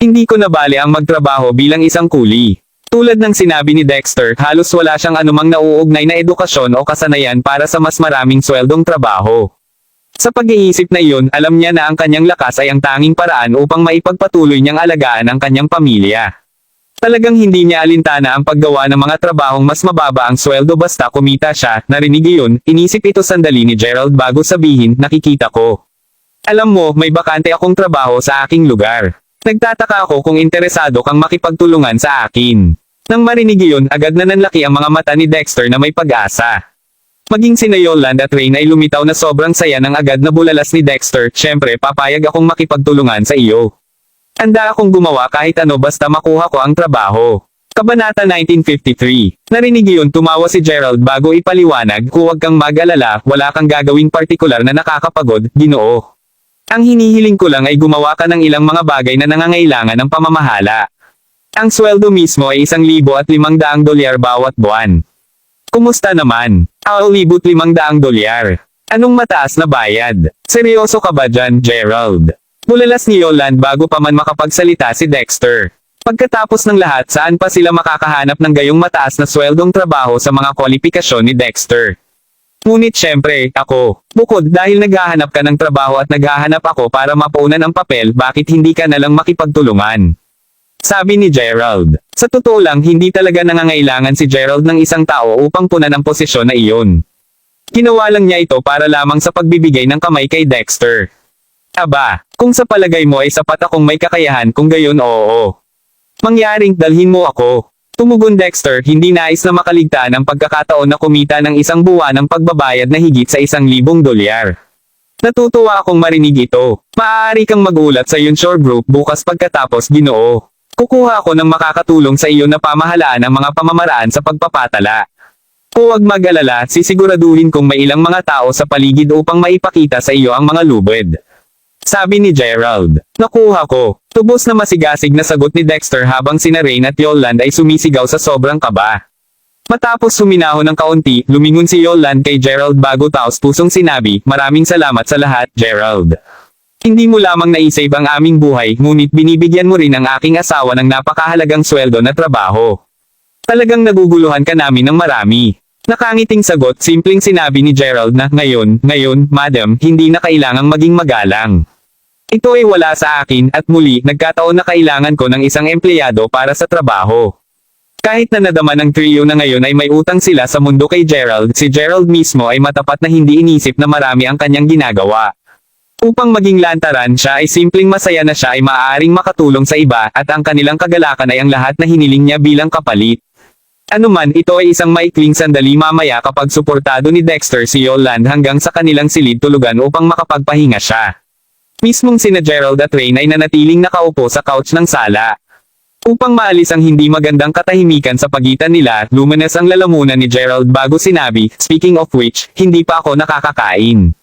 Hindi ko nabali ang magtrabaho bilang isang kuli." Tulad ng sinabi ni Dexter, halos wala siyang anumang nauugnay na edukasyon o kasanayan para sa mas maraming sweldong trabaho. Sa pag-iisip na iyon, alam niya na ang kanyang lakas ay ang tanging paraan upang maipagpatuloy niyang alagaan ang kanyang pamilya. Talagang hindi niya alintana ang paggawa ng mga trabahong mas mababa ang sweldo basta kumita siya. Narinig iyon, inisip ito sandali ni Gerald bago sabihin, "Nakikita ko. Alam mo, may bakante akong trabaho sa aking lugar. Nagtataka ako kung interesado kang makipagtulungan sa akin." Nang marinig iyon, agad na nanlaki ang mga mata ni Dexter na may pag-asa. Maging sina Yolande at Rain ay lumitaw na sobrang saya ng agad na bulalas ni Dexter, "Syempre, papayag akong makipagtulungan sa iyo. Handa akong gumawa kahit ano basta makuha ko ang trabaho." Kabanata 1953. Narinig iyon, tumawa si Gerald bago ipaliwanag, huwag kang mag-alala, wala kang gagawing partikular na nakakapagod, Ginoo. Ang hinihiling ko lang ay gumawa ka ng ilang mga bagay na nangangailangan ng pamamahala. Ang sweldo mismo ay $1,500 bawat buwan. Kumusta naman? $2,500. Anong mataas na bayad? Seryoso ka ba dyan, Gerald? Bulalas ni Yolande bago pa man makapagsalita si Dexter. Pagkatapos ng lahat, saan pa sila makakahanap ng gayong mataas na sweldong trabaho sa mga kwalifikasyon ni Dexter? Ngunit syempre, ako. Bukod dahil naghahanap ka ng trabaho at naghahanap ako para mapaunan ang papel, bakit hindi ka nalang makipagtulungan? Sabi ni Gerald. Sa totoo lang, hindi talaga nangangailangan si Gerald ng isang tao upang punan ang posisyon na iyon. Ginawa lang niya ito para lamang sa pagbibigay ng kamay kay Dexter. Aba, kung sa palagay mo ay sapat akong may kakayahan, kung gayon, oo. Mangyaring dalhin mo ako. Tumugon Dexter, hindi nais na makaligtaan ang pagkakataon na kumita ng isang buwan ng pagbabayad na higit sa $1,000. Natutuwa akong marinig ito. Maaari kang magulat sa Yonshore Group bukas pagkatapos, Ginoo. Kukuha ako ng makakatulong sa iyo na pamahalaan ang mga pamamaraan sa pagpapatala. Huwag mag-alala, sisiguraduhin kong may ilang mga tao sa paligid upang maipakita sa iyo ang mga lubid. Sabi ni Gerald. Nakuha ko. Tubos na masigasig na sagot ni Dexter habang sina Rain at Yolande ay sumisigaw sa sobrang kaba. Matapos suminaho ng kaunti, lumingon si Yolande kay Gerald bago taos-pusong sinabi, maraming salamat sa lahat, Gerald. Hindi mo lamang naisave ang aming buhay, ngunit binibigyan mo rin ang aking asawa ng napakahalagang sweldo na trabaho. Talagang naguguluhan ka namin ng marami. Nakangiting sagot, simpleng sinabi ni Gerald na, ngayon, madam, hindi na kailangang maging magalang. Ito ay wala sa akin, at muli, nagkataon na kailangan ko ng isang empleyado para sa trabaho. Kahit na nadama ng trio na ngayon ay may utang sila sa mundo kay Gerald, si Gerald mismo ay matapat na hindi inisip na marami ang kanyang ginagawa. Upang maging lantaran, siya ay simpleng masaya na siya ay maaaring makatulong sa iba, at ang kanilang kagalakan ay ang lahat na hiniling niya bilang kapalit. Anuman, ito ay isang maikling sandali mamaya kapag suportado ni Dexter si Yolande hanggang sa kanilang silid tulugan upang makapagpahinga siya. Mismong sina Gerald at Rain ay nanatiling nakaupo sa couch ng sala. Upang maalis ang hindi magandang katahimikan sa pagitan nila, luminas ang lalamunan ni Gerald bago sinabi, speaking of which, hindi pa ako nakakakain.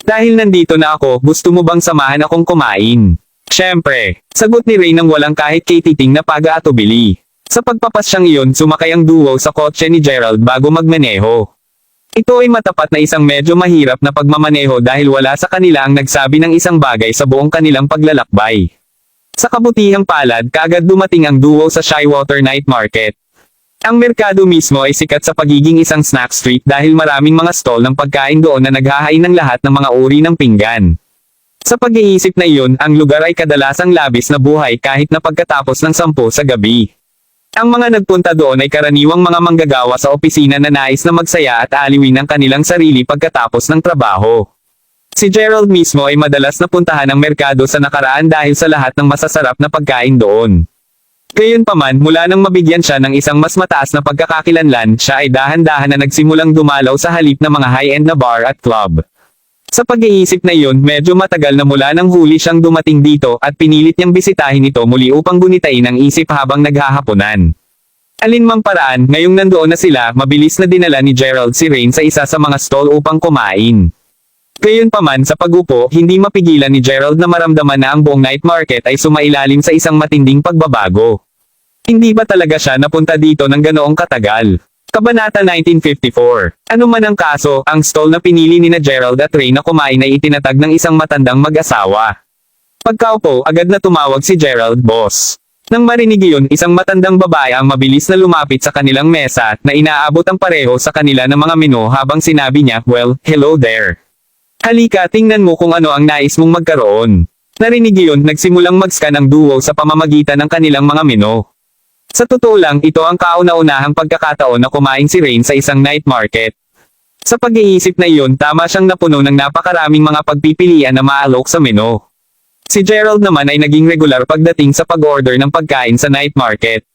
Dahil nandito na ako, gusto mo bang samahan akong kumain? Siyempre, sagot ni Rain nang walang kahit kititing na pag-aatubili. Sa pagpapasyang iyon, sumakay ang duo sa kotse ni Gerald bago magmaneho. Ito ay matapat na isang medyo mahirap na pagmamaneho dahil wala sa kanila ang nagsabi ng isang bagay sa buong kanilang paglalakbay. Sa kabutihang palad, kaagad dumating ang duo sa Shywater Night Market. Ang merkado mismo ay sikat sa pagiging isang snack street dahil maraming mga stall ng pagkain doon na naghahain ng lahat ng mga uri ng pinggan. Sa pag-iisip na iyon, ang lugar ay kadalasang labis na buhay kahit na pagkatapos ng 10 sa gabi. Ang mga nagpunta doon ay karaniwang mga manggagawa sa opisina na nais na magsaya at aliwin ang kanilang sarili pagkatapos ng trabaho. Si Gerald mismo ay madalas na puntahan ang merkado sa nakaraan dahil sa lahat ng masasarap na pagkain doon. Gayunpaman, mula nang mabigyan siya ng isang mas mataas na pagkakakilanlan, siya ay dahan-dahan na nagsimulang dumalaw sa halip na mga high-end na bar at club. Sa pag-iisip na iyon, medyo matagal na mula nang huli siyang dumating dito at pinilit niyang bisitahin ito muli upang gunitain ang isip habang naghahaponan. Alinmang paraan, ngayong nandoon na sila, mabilis na dinala ni Gerald si Rain sa isa sa mga stall upang kumain. Gayunpaman sa pag-upo, hindi mapigilan ni Gerald na maramdaman na ang buong night market ay sumailalim sa isang matinding pagbabago. Hindi ba talaga siya napunta dito ng ganoong katagal? Kabanata 1954. Ano man ang kaso, ang stall na pinili ni Gerald at Rain na kumain ay itinatag ng isang matandang mag-asawa. Pagkaupo, agad na tumawag si Gerald, boss. Nang marinig iyon, isang matandang babae ang mabilis na lumapit sa kanilang mesa, na inaabot ang pareho sa kanila ng mga menu habang sinabi niya, well, hello there. Halika, tingnan mo kung ano ang nais mong magkaroon. Narinig iyon, nagsimulang mag-scan ang duo sa pamamagitan ng kanilang mga menu. Sa totoo lang, ito ang kauna-unahang pagkakataon na kumain si Rain sa isang night market. Sa pag-iisip na iyon, tama siyang napuno ng napakaraming mga pagpipilian na maalok sa menu. Si Gerald naman ay naging regular pagdating sa pag-order ng pagkain sa night market.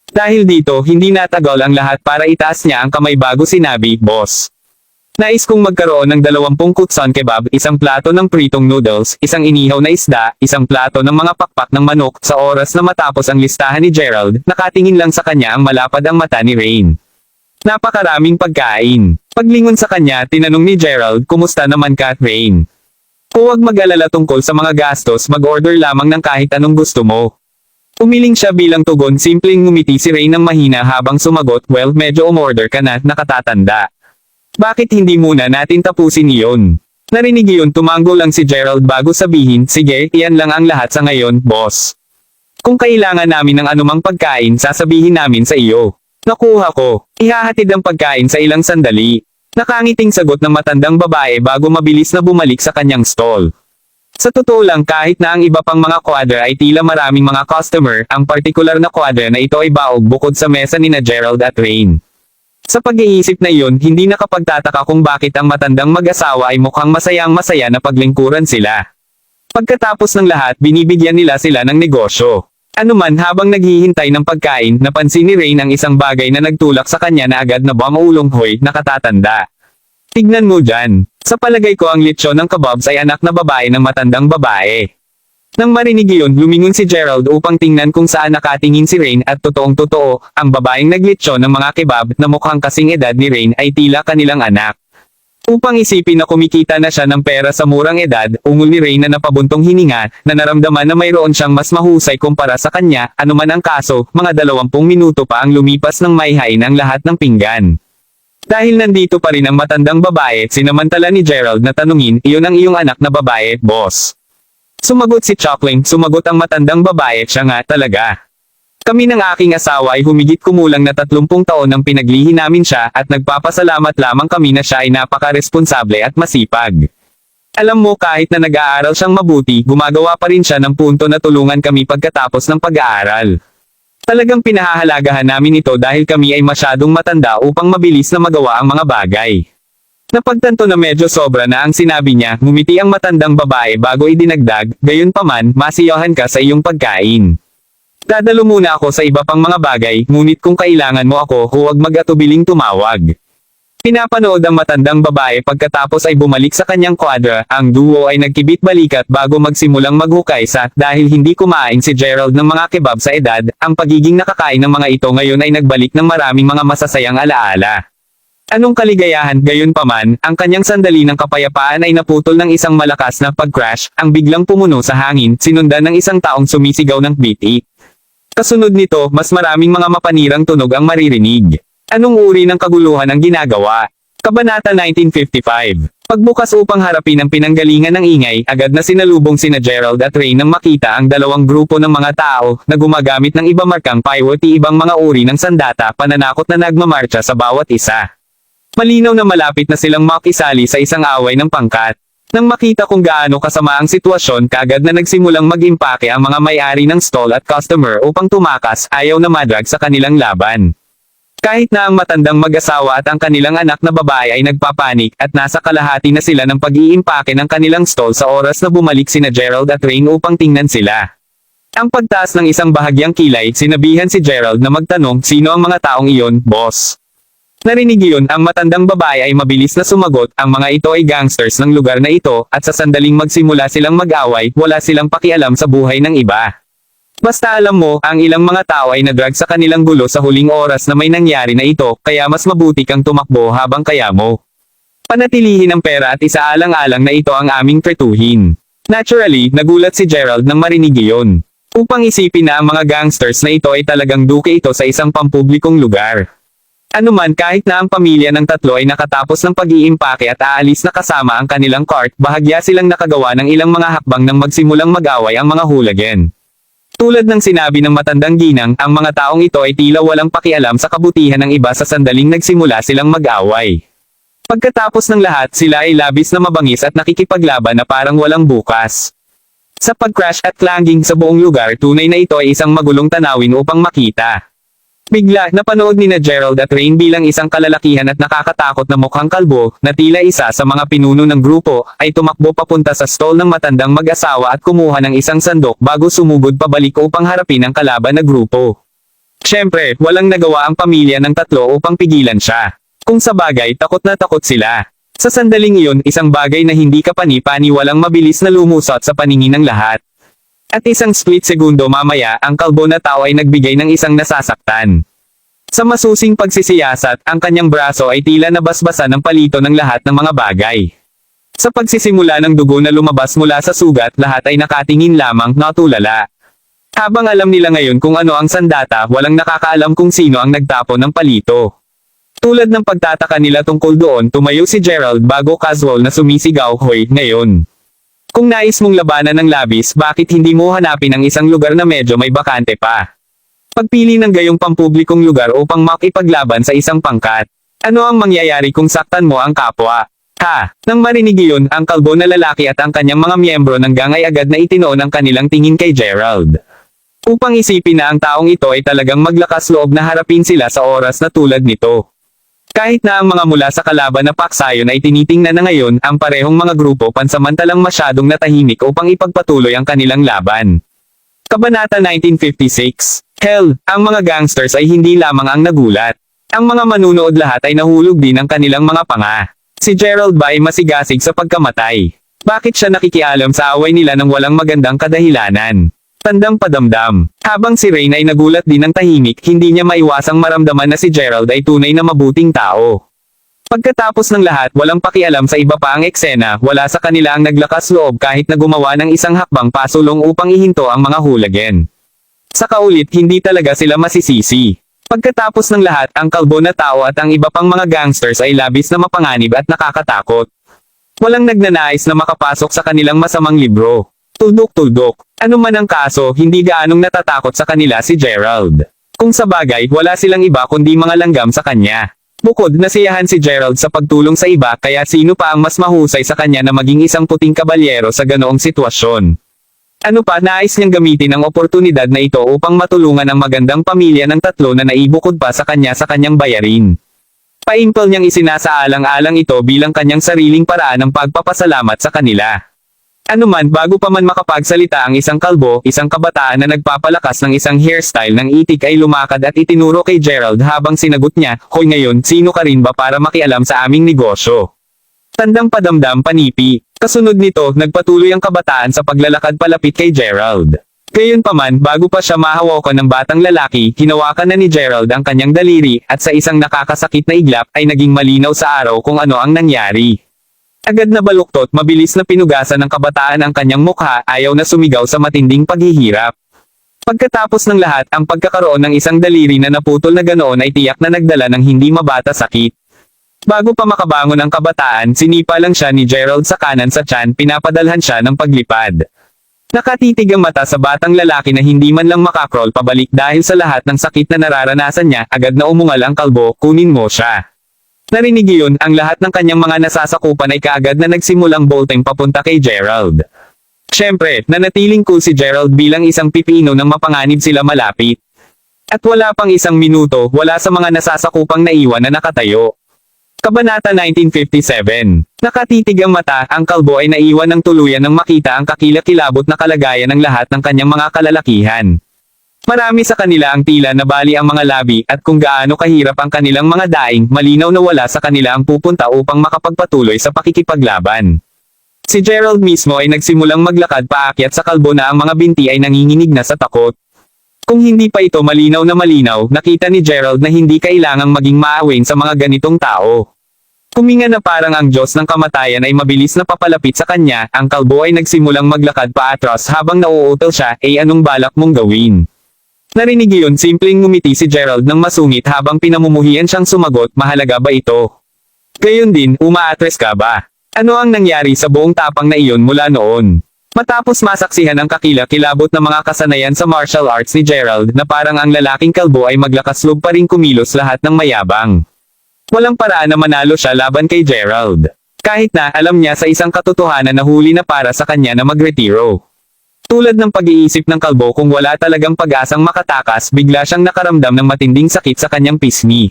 Dahil dito, hindi natagal ang lahat para itaas niya ang kamay bago sinabi, boss. Nais kong magkaroon ng 20 kutsan kebab, isang plato ng pritong noodles, isang inihaw na isda, isang plato ng mga pakpak ng manok. Sa oras na matapos ang listahan ni Gerald, nakatingin lang sa kanya ang malapad ang mata ni Rain. Napakaraming pagkain. Paglingon sa kanya, tinanong ni Gerald, kumusta naman ka, Rain? Huwag mag-alala tungkol sa mga gastos, mag-order lamang ng kahit anong gusto mo. Umiling siya bilang tugon, simpleng ngumiti si Rain ng mahina habang sumagot, well, medyo umorder ka na, nakatatanda. Bakit hindi muna natin tapusin iyon? Narinig iyon, tumango lang si Gerald bago sabihin, sige, iyan lang ang lahat sa ngayon, boss. Kung kailangan namin ng anumang pagkain, sasabihin namin sa iyo. Nakuha ko. Ihahatid ang pagkain sa ilang sandali. Nakangiting sagot ng matandang babae bago mabilis na bumalik sa kanyang stall. Sa totoo lang, kahit na ang iba pang mga kwadra ay tila maraming mga customer, ang partikular na kwadra na ito ay baog bukod sa mesa ni na Gerald at Rain. Sa pag-iisip na iyon, hindi nakapagtataka kung bakit ang matandang mag-asawa ay mukhang masayang-masaya na paglingkuran sila. Pagkatapos ng lahat, binibigyan nila sila ng negosyo. Anuman, habang naghihintay ng pagkain, napansin ni Rain ang isang bagay na nagtulak sa kanya na agad na bumaulong, hoy, nakatatanda. Tignan mo dyan. Sa palagay ko ang lechon ng kebabs ay anak na babae ng matandang babae. Nang marinig iyon, lumingon si Gerald upang tingnan kung saan nakatingin si Rain at totoong-totoo, ang babaeng naglechon ng mga kebab na mukhang kasing edad ni Rain ay tila kanilang anak. Upang isipin na kumikita na siya ng pera sa murang edad, ungol ni Rain na napabuntong hininga, na naramdaman na mayroon siyang mas mahusay kumpara sa kanya, anuman ang kaso, mga 20 minuto pa ang lumipas nang maihain ang lahat ng pinggan. Dahil nandito pa rin ang matandang babae, sinamantala ni Gerald na tanungin, iyon ang iyong anak na babae, boss. Sumagot si Chuckling, sumagot ang matandang babae, siya nga talaga. Kami ng aking asawa ay humigit kumulang na 30 taon nang pinaglihi namin siya at nagpapasalamat lamang kami na siya ay napaka-responsable at masipag. Alam mo, kahit na nag-aaral siyang mabuti, gumagawa pa rin siya ng punto na tulungan kami pagkatapos ng pag-aaral. Talagang pinahahalagahan namin ito dahil kami ay masyadong matanda upang mabilis na magawa ang mga bagay. Napagtanto na medyo sobra na ang sinabi niya, ngumiti ang matandang babae bago idinagdag, gayunpaman, masiyahan ka sa iyong pagkain. Dadalo muna ako sa iba pang mga bagay, ngunit kung kailangan mo ako, huwag mag-atubiling tumawag. Pinapanood ang matandang babae pagkatapos ay bumalik sa kanyang kwadra, ang duo ay nagkibit-balikat bago magsimulang maghukay dahil hindi kumain si Gerald ng mga kebab sa edad, ang pagiging nakakain ng mga ito ngayon ay nagbalik ng maraming mga masasayang alaala. Anong kaligayahan, gayunpaman, ang kanyang sandali ng kapayapaan ay naputol ng isang malakas na pag-crash, ang biglang pumuno sa hangin, sinundan ng isang taong sumisigaw ng beat it. Kasunod nito, mas maraming mga mapanirang tunog ang maririnig. Anong uri ng kaguluhan ang ginagawa? Kabanata 1955. Pagbukas upang harapin ang pinanggalingan ng ingay, agad na sinalubong sina Gerald at Rain nang makita ang dalawang grupo ng mga tao na gumagamit ng iba markang plywood, ibang mga uri ng sandata, pananakot na nagmamarcha sa bawat isa. Malinaw na malapit na silang makisali sa isang away ng pangkat. Nang makita kung gaano kasama ang sitwasyon, kaagad na nagsimulang mag-impake ang mga may-ari ng stall at customer upang tumakas, ayaw na madrag sa kanilang laban. Kahit na ang matandang mag-asawa at ang kanilang anak na babae ay nagpapanik at nasa kalahati na sila ng pag-iimpake ng kanilang stall sa oras na bumalik sina Gerald at Rain upang tingnan sila. Ang pagtaas ng isang bahagyang kilay, sinabihan si Gerald na magtanong, sino ang mga taong iyon, boss? Narinig iyon, ang matandang babae ay mabilis na sumagot, ang mga ito ay gangsters ng lugar na ito, at sa sandaling magsimula silang mag-away, wala silang pakialam sa buhay ng iba. Basta alam mo, ang ilang mga tao ay nadrag sa kanilang gulo sa huling oras na may nangyari na ito, kaya mas mabuti kang tumakbo habang kaya mo. Panatilihin ang pera at isaalang-alang na ito ang aming tretuhin. Naturally, nagulat si Gerald nang marinig iyon. Upang isipin na ang mga gangsters na ito ay talagang duke ito sa isang pampublikong lugar. Anuman, kahit na ang pamilya ng tatlo ay nakatapos ng pag-iimpake at aalis na kasama ang kanilang cart, bahagya silang nakagawa ng ilang mga hakbang nang magsimulang mag-away ang mga hooligan. Tulad ng sinabi ng matandang ginang, ang mga taong ito ay tila walang pakialam sa kabutihan ng iba sa sandaling nagsimula silang mag-away. Pagkatapos ng lahat, sila ay labis na mabangis at nakikipaglaban na parang walang bukas. Sa pag-crash at clanging sa buong lugar, tunay na ito ay isang magulong tanawin upang makita. Bigla, napanood ni na Gerald at Rain bilang isang kalalakihan at nakakatakot na mukhang kalbo, na tila isa sa mga pinuno ng grupo, ay tumakbo papunta sa stall ng matandang mag-asawa at kumuha ng isang sandok bago sumugod pabalik upang harapin ang kalaban na grupo. Siyempre, walang nagawa ang pamilya ng tatlo upang pigilan siya. Kung sa bagay, takot na takot sila. Sa sandaling iyon, isang bagay na hindi kapani-paniwalang mabilis na lumusot sa paningin ng lahat. At isang split segundo mamaya, ang kalbo na tao ay nagbigay ng isang nasasaktan. Sa masusing pagsisiyasat, ang kanyang braso ay tila nabasbasan ng palito ng lahat ng mga bagay. Sa pagsisimula ng dugo na lumabas mula sa sugat, lahat ay nakatingin lamang, natulala. Habang alam nila ngayon kung ano ang sandata, walang nakakaalam kung sino ang nagtapon ng palito. Tulad ng pagtataka nila tungkol doon, tumayo si Gerald bago casual na sumisigaw, "Hoy, ngayon. Kung nais mong labanan ng labis, bakit hindi mo hanapin ang isang lugar na medyo may bakante pa? Pagpili ng gayong pampublikong lugar upang makipaglaban sa isang pangkat. Ano ang mangyayari kung saktan mo ang kapwa?" Ha! Nang marinig iyon, ang kalbo na lalaki at ang kanyang mga miyembro ng gang ay agad na itinoon ang kanilang tingin kay Gerald. Upang isipin na ang taong ito ay talagang maglakas loob na harapin sila sa oras na tulad nito. Kahit na ang mga mula sa kalaban na paksayon ay tinitingnan na ngayon, ang parehong mga grupo pansamantalang masyadong natahimik upang ipagpatuloy ang kanilang laban. Kabanata 1956. Hell, ang mga gangsters ay hindi lamang ang nagulat. Ang mga manunood lahat ay nahulog din ang kanilang mga panga. Si Gerald ba ay masigasig sa pagkamatay? Bakit siya nakikialam sa away nila nang walang magandang kadahilanan? Tandang padamdam. Habang si Rain ay nagulat din ng tahimik, hindi niya maiwasang maramdaman na si Gerald ay tunay na mabuting tao. Pagkatapos ng lahat, walang pakialam sa iba pa ang eksena, wala sa kanila ang naglakas loob kahit na gumawa ng isang hakbang pasulong upang ihinto ang mga hooligan. Sa kaulit, hindi talaga sila masisisi. Pagkatapos ng lahat, ang kalbo na tao at ang iba pang mga gangsters ay labis na mapanganib at nakakatakot. Walang nagnanais na makapasok sa kanilang masamang libro. Tuldok-tuldok. Ano man ang kaso, hindi gaanong natatakot sa kanila si Gerald. Kung sa bagay, wala silang iba kundi mga langgam sa kanya. Bukod, nasiyahan si Gerald sa pagtulong sa iba, kaya sino pa ang mas mahusay sa kanya na maging isang puting kabalyero sa ganoong sitwasyon. Ano pa, nais niyang gamitin ang oportunidad na ito upang matulungan ang magandang pamilya ng tatlo na naibukod pa sa kanyang bayarin. Paimpel niyang isinasaalang-alang ito bilang kanyang sariling paraan ng pagpapasalamat sa kanila. Anuman, bago pa man makapagsalita ang isang kalbo, isang kabataan na nagpapalakas ng isang hairstyle ng itik ay lumakad at itinuro kay Gerald habang sinagot niya, "Hoy, ngayon, sino ka rin ba para makialam sa aming negosyo?" Tandang padamdam, panipi. Kasunod nito, nagpatuloy ang kabataan sa paglalakad palapit kay Gerald. Gayunpaman, bago pa siya mahawakan ng batang lalaki, hinawakan na ni Gerald ang kanyang daliri, at sa isang nakakasakit na iglap, ay naging malinaw sa araw kung ano ang nangyari. Agad na baluktot, mabilis na pinugasan ng kabataan ang kanyang mukha, ayaw na sumigaw sa matinding paghihirap. Pagkatapos ng lahat, ang pagkakaroon ng isang daliri na naputol na ganoon ay tiyak na nagdala ng hindi mabata sakit. Bago pa makabangon ang kabataan, sinipa lang siya ni Gerald sa kanan sa tiyan, pinapadalhan siya ng paglipad. Nakatitig ang mata sa batang lalaki na hindi man lang makakrol pabalik dahil sa lahat ng sakit na nararanasan niya, agad na umungal ang kalbo, "Kunin mo siya." Narinig iyon, ang lahat ng kanyang mga nasasakupan ay kaagad na nagsimulang bolting papunta kay Gerald. Siyempre, nanatiling cool si Gerald bilang isang pipino nang mapanganib sila malapit. At wala pang isang minuto, wala sa mga nasasakupang naiwan na nakatayo. Kabanata 1957. Nakatitig ang mata, ang kalbo ay naiwan ng tuluyan nang makita ang kakilakilabot na kalagayan ng lahat ng kanyang mga kalalakihan. Marami sa kanila ang tila nabali ang mga labi, at kung gaano kahirap ang kanilang mga daing, malinaw na wala sa kanila ang pupunta upang makapagpatuloy sa pakikipaglaban. Si Gerald mismo ay nagsimulang maglakad paakyat sa kalbo na ang mga binti ay nanginginig na sa takot. Kung hindi pa ito malinaw na malinaw, nakita ni Gerald na hindi kailangang maging maawin sa mga ganitong tao. Huminga na parang ang Diyos ng kamatayan ay mabilis na papalapit sa kanya, ang kalbo ay nagsimulang maglakad paatras habang nauutal siya, "Anong balak mong gawin?" Narinig iyon, simpleng ngumiti si Gerald ng masungit habang pinamumuhian siyang sumagot, "Mahalaga ba ito? Gayon din, umaatres ka ba? Ano ang nangyari sa buong tapang na iyon mula noon?" Matapos masaksihan ang kakilakilabot na mga kasanayan sa martial arts ni Gerald, na parang ang lalaking kalbo ay maglakas loob pa rin kumilos lahat ng mayabang. Walang paraan na manalo siya laban kay Gerald. Kahit na, alam niya sa isang katotohanan na huli na para sa kanya na magretiro. Tulad ng pag-iisip ng kalbo, kung wala talagang pag-asang makatakas, bigla siyang nakaramdam ng matinding sakit sa kanyang pisngi.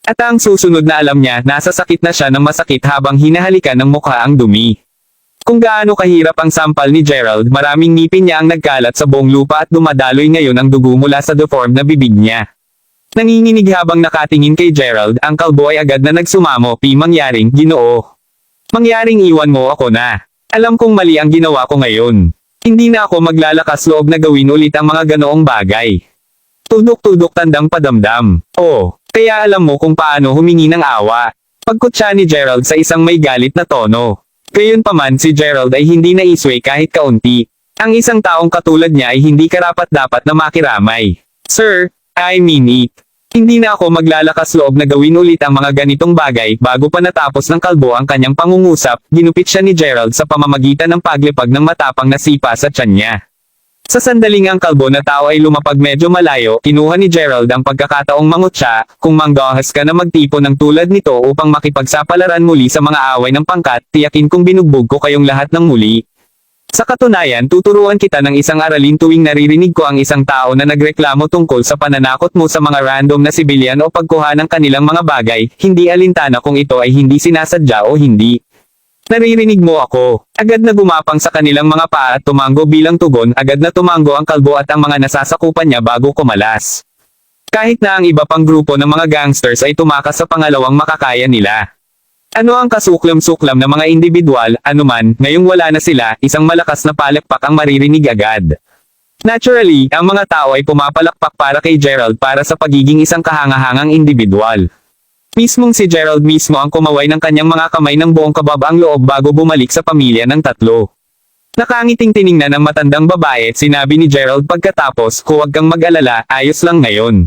At ang susunod na alam niya, nasa sakit na siya ng masakit habang hinahalikan ng mukha ang dumi. Kung gaano kahirap ang sampal ni Gerald, maraming ngipin niya ang nagkalat sa buong lupa at dumadaloy ngayon ang dugo mula sa deformed na bibig niya. Nanginginig habang nakatingin kay Gerald, ang kalbo ay agad na nagsumamo, "Mangyaring, Ginoo. Mangyaring iwan mo ako na. Alam kong mali ang ginawa ko ngayon. Hindi na ako maglalakas loob na gawin ulit ang mga ganoong bagay. Tudok-tudok tandang padamdam. Oh, kaya alam mo kung paano humingi ng awa. Pagkutsa ni Gerald sa isang may galit na tono. Gayunpaman si Gerald ay hindi naisway kahit kaunti. Ang isang taong katulad niya ay hindi karapat-dapat na makiramay. Sir, I mean it. Hindi na ako maglalakas loob na gawin ulit ang mga ganitong bagay. Bago pa natapos ng kalbo ang kanyang pangungusap, ginupit siya ni Gerald sa pamamagitan ng paglipag ng matapang na sipa sa tiyan niya. Sa sandaling ang kalbo na tao ay lumapag medyo malayo, kinuha ni Gerald ang pagkakataong mangutsa, kung manggahas ka na magtipo ng tulad nito upang makipagsapalaran muli sa mga away ng pangkat, tiyakin kong binugbog ko kayong lahat ng muli. Sa katunayan, tuturuan kita ng isang aralin tuwing naririnig ko ang isang tao na nagreklamo tungkol sa pananakot mo sa mga random na sibilyan o pagkuha ng kanilang mga bagay, hindi alintana kung ito ay hindi sinasadya o hindi. Naririnig mo ako. Agad na gumapang sa kanilang mga paa at tumango bilang tugon, agad na tumango ang kalbo at ang mga nasasakupan niya bago kumalas. Kahit na ang iba pang grupo ng mga gangsters ay tumakas sa pangalawang makakaya nila. Ano ang kasuklam-suklam na mga individual, anuman, ngayong wala na sila, isang malakas na palakpak ang maririnig agad. Naturally, ang mga tao ay pumapalakpak para kay Gerald para sa pagiging isang kahangahangang individual. Mismong si Gerald mismo ang kumaway ng kanyang mga kamay ng buong kababaang loob bago bumalik sa pamilya ng tatlo. Nakangiting tiningnan ng matandang babae at sinabi ni Gerald pagkatapos, huwag kang mag-alala, ayos lang ngayon.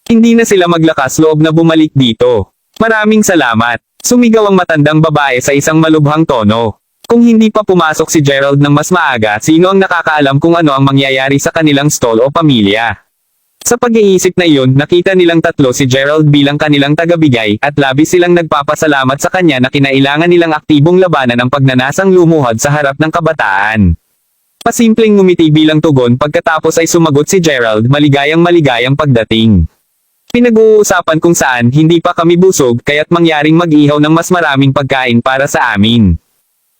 Hindi na sila maglakas loob na bumalik dito. Maraming salamat. Sumigaw ang matandang babae sa isang malubhang tono. Kung hindi pa pumasok si Gerald ng mas maaga, sino ang nakakaalam kung ano ang mangyayari sa kanilang stall o pamilya? Sa pag-iisip na iyon, nakita nilang tatlo si Gerald bilang kanilang tagabigay, at labis silang nagpapasalamat sa kanya na kinailangan nilang aktibong labanan ang pagnanasang lumuhod sa harap ng kabataan. Pasimpleng ngumiti bilang tugon pagkatapos ay sumagot si Gerald, maligayang pagdating. Pinag-uusapan kung saan hindi pa kami busog kaya't mangyaring mag-ihaw ng mas maraming pagkain para sa amin.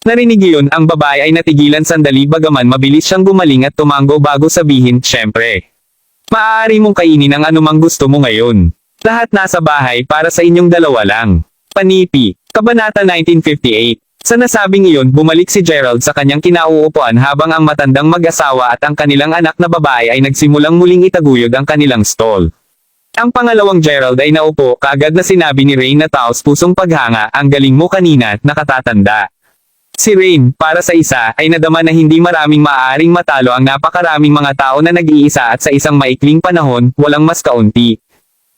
Narinig iyon, ang babae ay natigilan sandali bagaman mabilis siyang gumaling at tumango bago sabihin, syempre. Maaari mong kainin ang anumang gusto mo ngayon. Lahat nasa bahay para sa inyong dalawa lang. Panipi. Kabanata 1958. Sa nasabing iyon, bumalik si Gerald sa kanyang kinauupuan habang ang matandang mag-asawa at ang kanilang anak na babae ay nagsimulang muling itaguyod ang kanilang stall. Ang pangalawang Gerald ay naupo, kaagad na sinabi ni Rain na taos pusong paghanga, ang galing mo kanina, nakatatanda. Si Rain, para sa isa, ay nadama na hindi maraming maaaring matalo ang napakaraming mga tao na nag-iisa at sa isang maikling panahon, walang mas kaunti.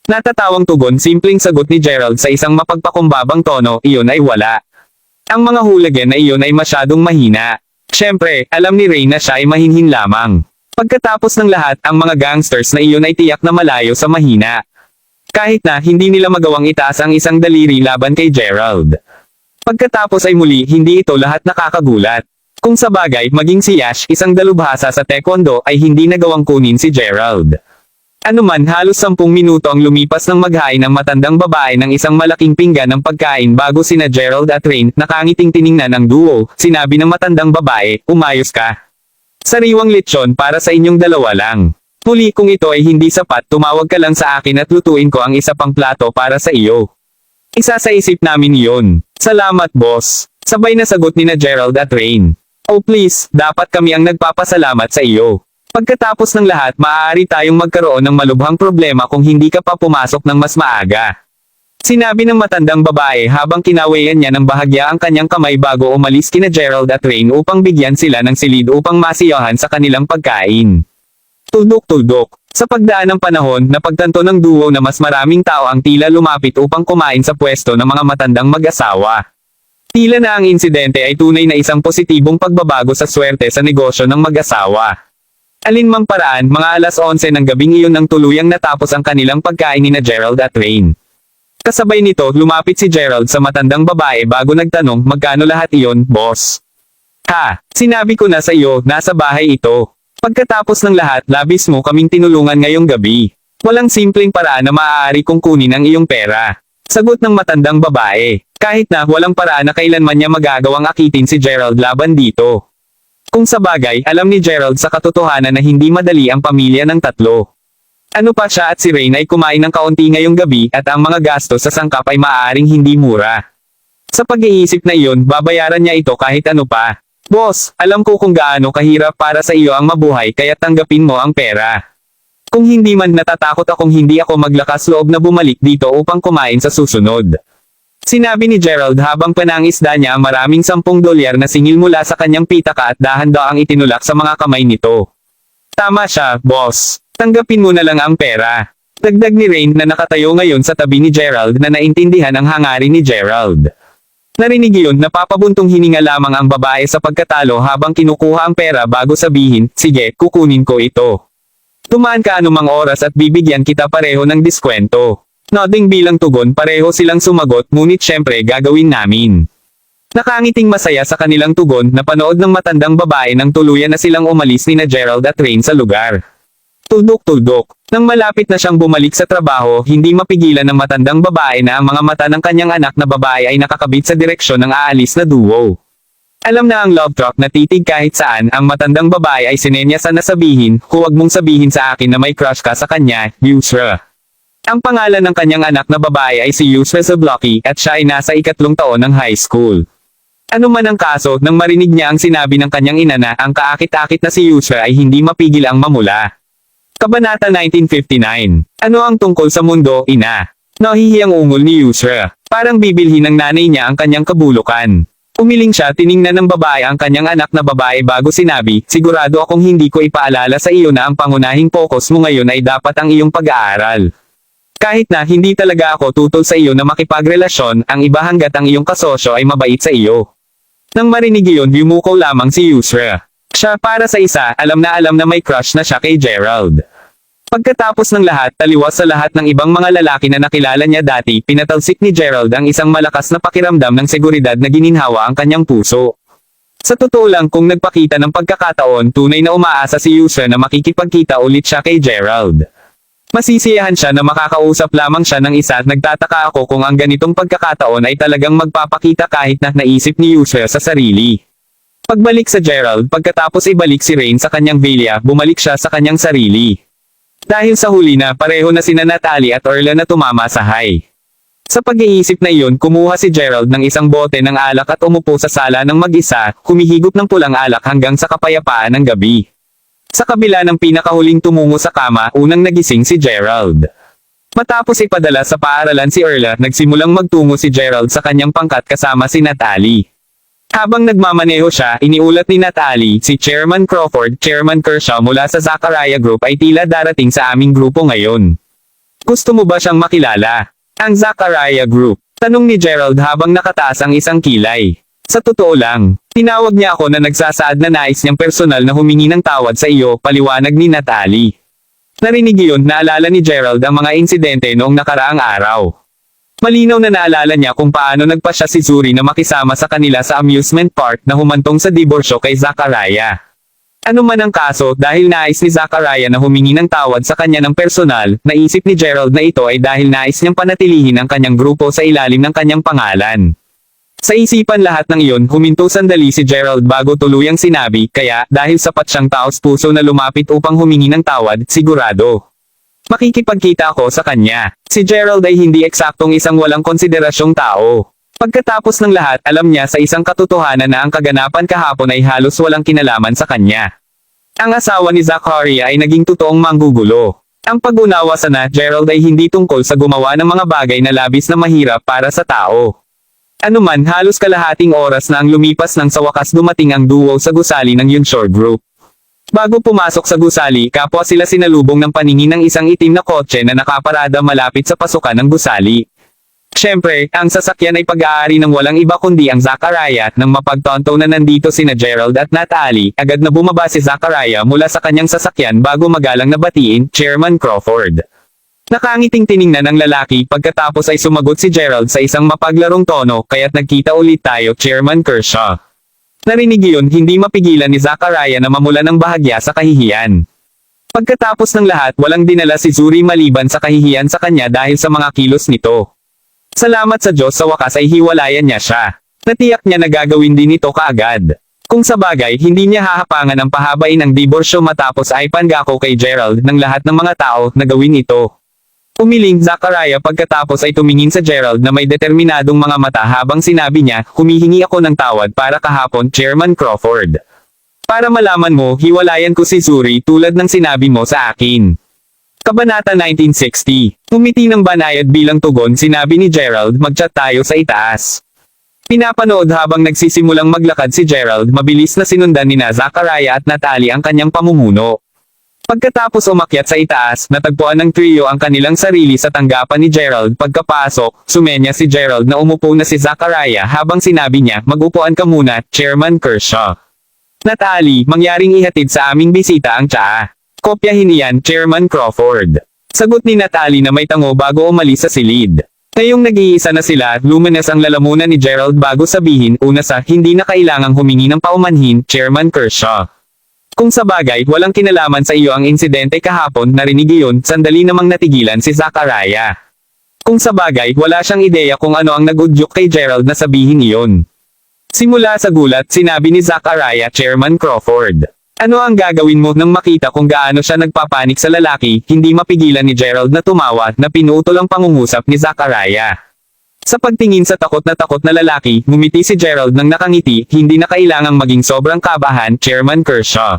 Natatawang tugon, simpleng sagot ni Gerald sa isang mapagpakumbabang tono, iyon ay wala. Ang mga hooligan na iyon ay masyadong mahina. Siyempre, alam ni Rain na siya ay mahinhin lamang. Pagkatapos ng lahat, ang mga gangsters na iyon ay tiyak na malayo sa mahina. Kahit na, hindi nila magawang itaas ang isang daliri laban kay Gerald. Pagkatapos ay muli, hindi ito lahat nakakagulat. Kung sa bagay, maging si Yash, isang dalubhasa sa taekwondo, ay hindi nagawang kunin si Gerald. Anuman, halos 10 minuto ang lumipas ng maghain ng matandang babae ng isang malaking pinggan ng pagkain bago sina Gerald at Rain, nakangiting tiningnan ang duo, sinabi ng matandang babae, umayos ka. Sariwang lechon para sa inyong dalawa lang. Muli kung ito ay hindi sapat, tumawag ka lang sa akin at lutuin ko ang isa pang plato para sa iyo. Isa sa isip namin iyon. Salamat boss. Sabay na sagot ni na Gerald at Rain. Oh please, dapat kami ang nagpapasalamat sa iyo. Pagkatapos ng lahat, maaari tayong magkaroon ng malubhang problema kung hindi ka pa pumasok ng mas maaga. Sinabi ng matandang babae habang kinawayan niya ng bahagya ang kanyang kamay bago umalis kina Gerald at Rain upang bigyan sila ng silid upang masiyahan sa kanilang pagkain. Tuldok-tuldok. Sa pagdaan ng panahon, napagtanto ng duo na mas maraming tao ang tila lumapit upang kumain sa pwesto ng mga matandang mag-asawa. Tila na ang insidente ay tunay na isang positibong pagbabago sa swerte sa negosyo ng mag-asawa. Alinmang paraan, mga 11:00 ng gabing iyon nang tuluyang natapos ang kanilang pagkain ni na Gerald at Rain. Kasabay nito, lumapit si Gerald sa matandang babae bago nagtanong, magkano lahat iyon, boss? Ha, sinabi ko na sa iyo, nasa bahay ito. Pagkatapos ng lahat, labis mo kaming tinulungan ngayong gabi. Walang simpleng paraan na maaari kong kunin ang iyong pera. Sagot ng matandang babae. Kahit na, walang paraan na kailanman niya magagawang akitin si Gerald laban dito. Kung sa bagay, alam ni Gerald sa katotohanan na hindi madali ang pamilya ng tatlo. Ano pa siya at si Rain ay kumain ng kaunti ngayong gabi at ang mga gastos sa sangkap ay maaaring hindi mura. Sa pag-iisip na iyon, babayaran niya ito kahit ano pa. Boss, alam ko kung gaano kahirap para sa iyo ang mabuhay kaya tanggapin mo ang pera. Kung hindi man natatakot akong hindi ako maglakas loob na bumalik dito upang kumain sa susunod. Sinabi ni Gerald habang panangisda niya ang maraming $10 na singil mula sa kanyang pitaka at dahan-daang itinulak sa mga kamay nito. Tama siya, boss. Tanggapin mo na lang ang pera. Dagdag ni Rain na nakatayo ngayon sa tabi ni Gerald na naintindihan ang hangarin ni Gerald. Narinig iyon na papabuntong hininga lamang ang babae sa pagkatalo habang kinukuha ang pera bago sabihin, sige, kukunin ko ito. Tumaan ka anumang oras at bibigyan kita pareho ng diskwento. Nodding bilang tugon pareho silang sumagot ngunit syempre gagawin namin. Nakangiting masaya sa kanilang tugon na panood ng matandang babae nang tuluyan na silang umalis ni na Gerald at Rain sa lugar. Tuldok-tuldok. Nang malapit na siyang bumalik sa trabaho, hindi mapigilan ng matandang babae na ang mga mata ng kanyang anak na babae ay nakakabit sa direksyon ng aalis na duo. Alam na ang love truck na titig kahit saan, ang matandang babae ay sinenyasan na sabihin, huwag mong sabihin sa akin na may crush ka sa kanya, Yusra. Ang pangalan ng kanyang anak na babae ay si Yusra Zablocki at siya ay nasa 3 taon ng high school. Ano man ang kaso, nang marinig niya ang sinabi ng kanyang ina na ang kaakit-akit na si Yusra ay hindi mapigil ang mamula. Kabanata 1959. Ano ang tungkol sa mundo, ina? Nahihiyang ungol ni Yusra. Parang bibilhin ng nanay niya ang kanyang kabulukan. Umiling siya, tiningnan ng babae ang kanyang anak na babae bago sinabi, sigurado akong hindi ko ipaalala sa iyo na ang pangunahing focus mo ngayon ay dapat ang iyong pag-aaral. Kahit na hindi talaga ako tutol sa iyo na makipagrelasyon, ang iba hanggat ang iyong kasosyo ay mabait sa iyo. Nang marinig iyon, yumuko lamang si Yusra. Siya para sa isa, alam na may crush na siya kay Gerald. Pagkatapos ng lahat, taliwas sa lahat ng ibang mga lalaki na nakilala niya dati, pinatalsik ni Gerald ang isang malakas na pakiramdam ng seguridad na gininhawa ang kanyang puso. Sa totoo lang kung nagpakita ng pagkakataon, tunay na umaasa si Yusra na makikipagkita ulit siya kay Gerald. Masisiyahan siya na makakausap lamang siya ng isa at nagtataka ako kung ang ganitong pagkakataon ay talagang magpapakita kahit na naisip ni Yusra sa sarili. Pagbalik sa Gerald, pagkatapos ibalik si Rain sa kanyang villa, bumalik siya sa kanyang sarili. Dahil sa huli na, pareho na sina Natalie at Orla na tumama sa high. Sa pag-iisip na iyon, kumuha si Gerald ng isang bote ng alak at umupo sa sala ng mag-isa, humihigop ng pulang alak hanggang sa kapayapaan ng gabi. Sa kabila ng pinakahuling tumungo sa kama, unang nagising si Gerald. Matapos ipadala sa paaralan si Orla, nagsimulang magtungo si Gerald sa kanyang pangkat kasama si Natalie. Habang nagmamaneho siya, iniulat ni Natalie, si Chairman Crawford, Chairman Kershaw mula sa Zachariah Group ay tila darating sa aming grupo ngayon. Gusto mo ba siyang makilala? Ang Zachariah Group. Tanong ni Gerald habang nakataas ang isang kilay. Sa totoo lang, tinawag niya ako na nagsasaad na nais niyang personal na humingi ng tawad sa iyo, paliwanag ni Natalie. Narinig iyon, naalala ni Gerald ang mga insidente noong nakaraang araw. Malinaw na naalala niya kung paano nagpasya si Zuri na makisama sa kanila sa amusement park na humantong sa diborsyo kay Zachariah. Ano man ang kaso, dahil nais ni Zachariah na humingi ng tawad sa kanya ng personal, naisip ni Gerald na ito ay dahil nais niyang panatilihin ang kanyang grupo sa ilalim ng kanyang pangalan. Sa isipan lahat ng iyon, huminto sandali si Gerald bago tuluyang sinabi, kaya, dahil sapat siyang taos-puso na lumapit upang humingi ng tawad, sigurado. Makikipagkita ako sa kanya. Si Gerald ay hindi eksaktong isang walang konsiderasyong tao. Pagkatapos ng lahat, alam niya sa isang katotohanan na ang kaganapan kahapon ay halos walang kinalaman sa kanya. Ang asawa ni Zachariah ay naging totoong manggugulo. Ang pag-unawa sana Gerald ay hindi tungkol sa gumawa ng mga bagay na labis na mahirap para sa tao. Anuman, halos kalahating oras na ang lumipas nang sa wakas dumating ang duo sa gusali ng Yunshore Group. Bago pumasok sa gusali, kapwa sila sinalubong ng paningin ng isang itim na kotse na nakaparada malapit sa pasukan ng gusali. Siyempre, ang sasakyan ay pag-aari ng walang iba kundi ang Zachariah. Nang mapagtonto na nandito sina Gerald at Natalie, agad na bumaba si Zachariah mula sa kanyang sasakyan bago magalang na batiin, Chairman Crawford. Nakangiting tiningnan ng lalaki pagkatapos ay sumagot si Gerald sa isang mapaglarong tono, kaya't nagkita ulit tayo, Chairman Kershaw. Narinig iyon, hindi mapigilan ni Zachariah na mamula ng bahagya sa kahihiyan. Pagkatapos ng lahat, walang dinala si Zuri maliban sa kahihiyan sa kanya dahil sa mga kilos nito. Salamat sa Diyos, sa wakas ay hiwalayan niya siya. Natiyak niya na gagawin din ito kaagad. Kung sa bagay, hindi niya hahapangan ang pahabain ang diborsyo matapos ay pangako kay Gerald ng lahat ng mga tao na gawin ito. Umiling Zachariah pagkatapos ay tumingin sa Gerald na may determinadong mga mata habang sinabi niya, humihingi ako ng tawad para kahapon, Chairman Crawford. Para malaman mo, hiwalayan ko si Zuri tulad ng sinabi mo sa akin. Kabanata 1960. Umiti ng banayad bilang tugon sinabi ni Gerald, mag-chat tayo sa itaas. Pinapanood habang nagsisimulang maglakad si Gerald, mabilis na sinundan nina Zachariah at Natalie ang kanyang pamumuno. Pagkatapos umakyat sa itaas, natagpuan ng trio ang kanilang sarili sa tanggapan ni Gerald. Pagkapasok, sumenya si Gerald na umupo na si Zachariah habang sinabi niya, mag-upuan ka muna, Chairman Kershaw. Natalie, mangyaring ihatid sa aming bisita ang tsaa. Kopyahin iyan, Chairman Crawford. Sagot ni Natalie na may tango bago umalis sa silid. Ngayong nag-iisa na sila, luminas ang lalamunan ni Gerald bago sabihin, una sa, hindi na kailangang humingi ng paumanhin, Chairman Kershaw. Kung sa bagay, walang kinalaman sa iyo ang insidente kahapon, narinig iyon, sandali namang natigilan si Zachariah. Kung sa bagay, wala siyang ideya kung ano ang nag-udyok kay Gerald na sabihin iyon. Simula sa gulat, sinabi ni Zachariah, Chairman Crawford. Ano ang gagawin mo nang makita kung gaano siya nagpapanik sa lalaki? Hindi mapigilan ni Gerald na tumawa, na pinutol ang pangungusap ni Zachariah. Sa pagtingin sa takot na lalaki, ngumiti si Gerald nang nakangiti, hindi na kailangang maging sobrang kabahan, Chairman Kershaw.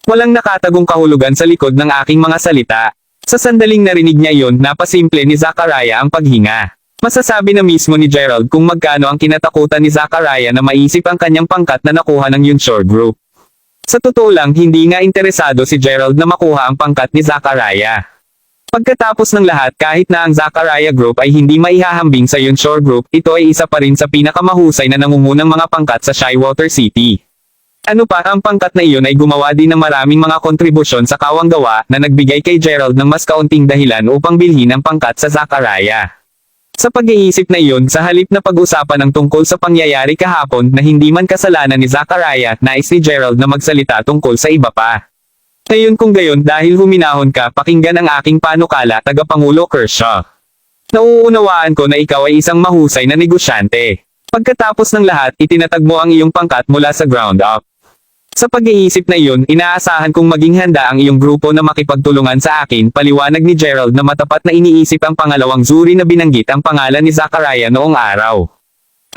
Walang nakatagong kahulugan sa likod ng aking mga salita. Sa sandaling narinig niya iyon, napasimple ni Zachariah ang paghinga. Masasabi na mismo ni Gerald kung magkano ang kinatakutan ni Zachariah na maisip ang kanyang pangkat na nakuha ng Unsure Group. Sa totoo lang, hindi nga interesado si Gerald na makuha ang pangkat ni Zachariah. Pagkatapos ng lahat, kahit na ang Zachariah Group ay hindi maihahambing sa Unsure Group, ito ay isa pa rin sa pinakamahusay na nangungunang mga pangkat sa Shywater City. Ano pa, ang pangkat na iyon ay gumawa din ng maraming mga kontribusyon sa kawanggawa na nagbigay kay Gerald ng mas kaunting dahilan upang bilhin ang pangkat sa Zachariah. Sa pag-iisip na iyon, sa halip na pag-usapan ng tungkol sa pangyayari kahapon na hindi man kasalanan ni Zachariah, nais ni Gerald na magsalita tungkol sa iba pa. Ngayon kung gayon, dahil huminahon ka, pakinggan ang aking panukala, Tagapangulo Kershaw. Nauunawaan ko na ikaw ay isang mahusay na negosyante. Pagkatapos ng lahat, itinatag mo ang iyong pangkat mula sa ground up. Sa pag-iisip na iyon, inaasahan kong maging handa ang iyong grupo na makipagtulungan sa akin, paliwanag ni Gerald na matapat na iniisip ang pangalawang Zuri na binanggit ang pangalan ni Zachariah noong araw.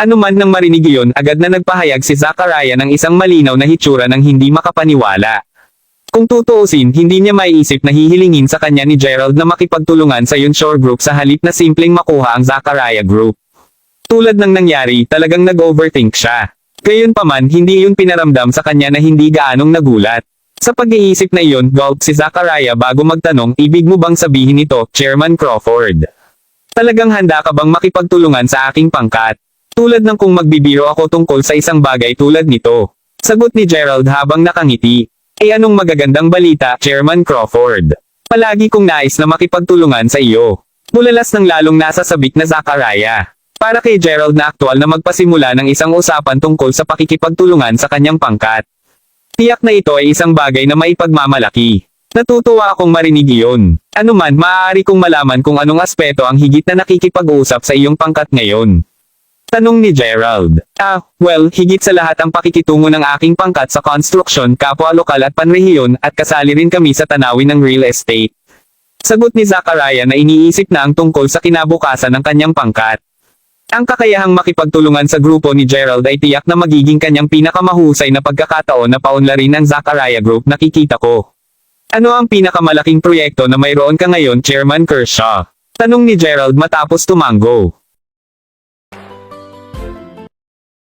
Ano man nang marinig iyon, agad na nagpahayag si Zachariah ng isang malinaw na hitsura ng hindi makapaniwala. Kung tutuusin, hindi niya maiisip na hihilingin sa kanya ni Gerald na makipagtulungan sa Unsure Group sa halip na simpleng makuha ang Zachariah Group. Tulad ng nangyari, talagang nag-overthink siya. Gayunpaman, hindi iyon pinaramdam sa kanya na hindi gaanong nagulat. Sa pag-iisip na iyon, gulped si Zachariah bago magtanong, ibig mo bang sabihin ito, Chairman Crawford? Talagang handa ka bang makipagtulungan sa aking pangkat? Tulad ng kung magbibiro ako tungkol sa isang bagay tulad nito. Sagot ni Gerald habang nakangiti. Ay anong magagandang balita, Chairman Crawford? Palagi kong nais na makipagtulungan sa iyo. Bulalas ng lalong nasa sabik na Zachariah. Para kay Gerald na aktual na magpasimula ng isang usapan tungkol sa pakikipagtulungan sa kanyang pangkat. Tiyak na ito ay isang bagay na maipagmamalaki. Natutuwa akong marinig iyon. Ano man, maaari kong malaman kung anong aspeto ang higit na nakikipag-usap sa iyong pangkat ngayon. Tanong ni Gerald. Well, higit sa lahat ang pakikitungo ng aking pangkat sa construction, kapwa lokal at panrehiyon, at kasali rin kami sa tanawin ng real estate. Sagot ni Zachariah na iniisip na ang tungkol sa kinabukasan ng kanyang pangkat. Ang kakayahang makipagtulungan sa grupo ni Gerald ay tiyak na magiging kanyang pinakamahusay na pagkakataon na paunlarin ang Zachariah Group, nakikita ko. Ano ang pinakamalaking proyekto na mayroon ka ngayon, Chairman Kershaw? Tanong ni Gerald matapos tumango.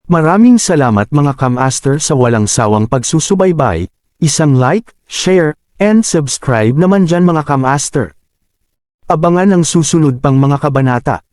Maraming salamat mga Kamaster sa walang sawang pagsusubaybay, isang like, share, and subscribe naman dyan mga Kamaster. Abangan ang susunod pang mga kabanata.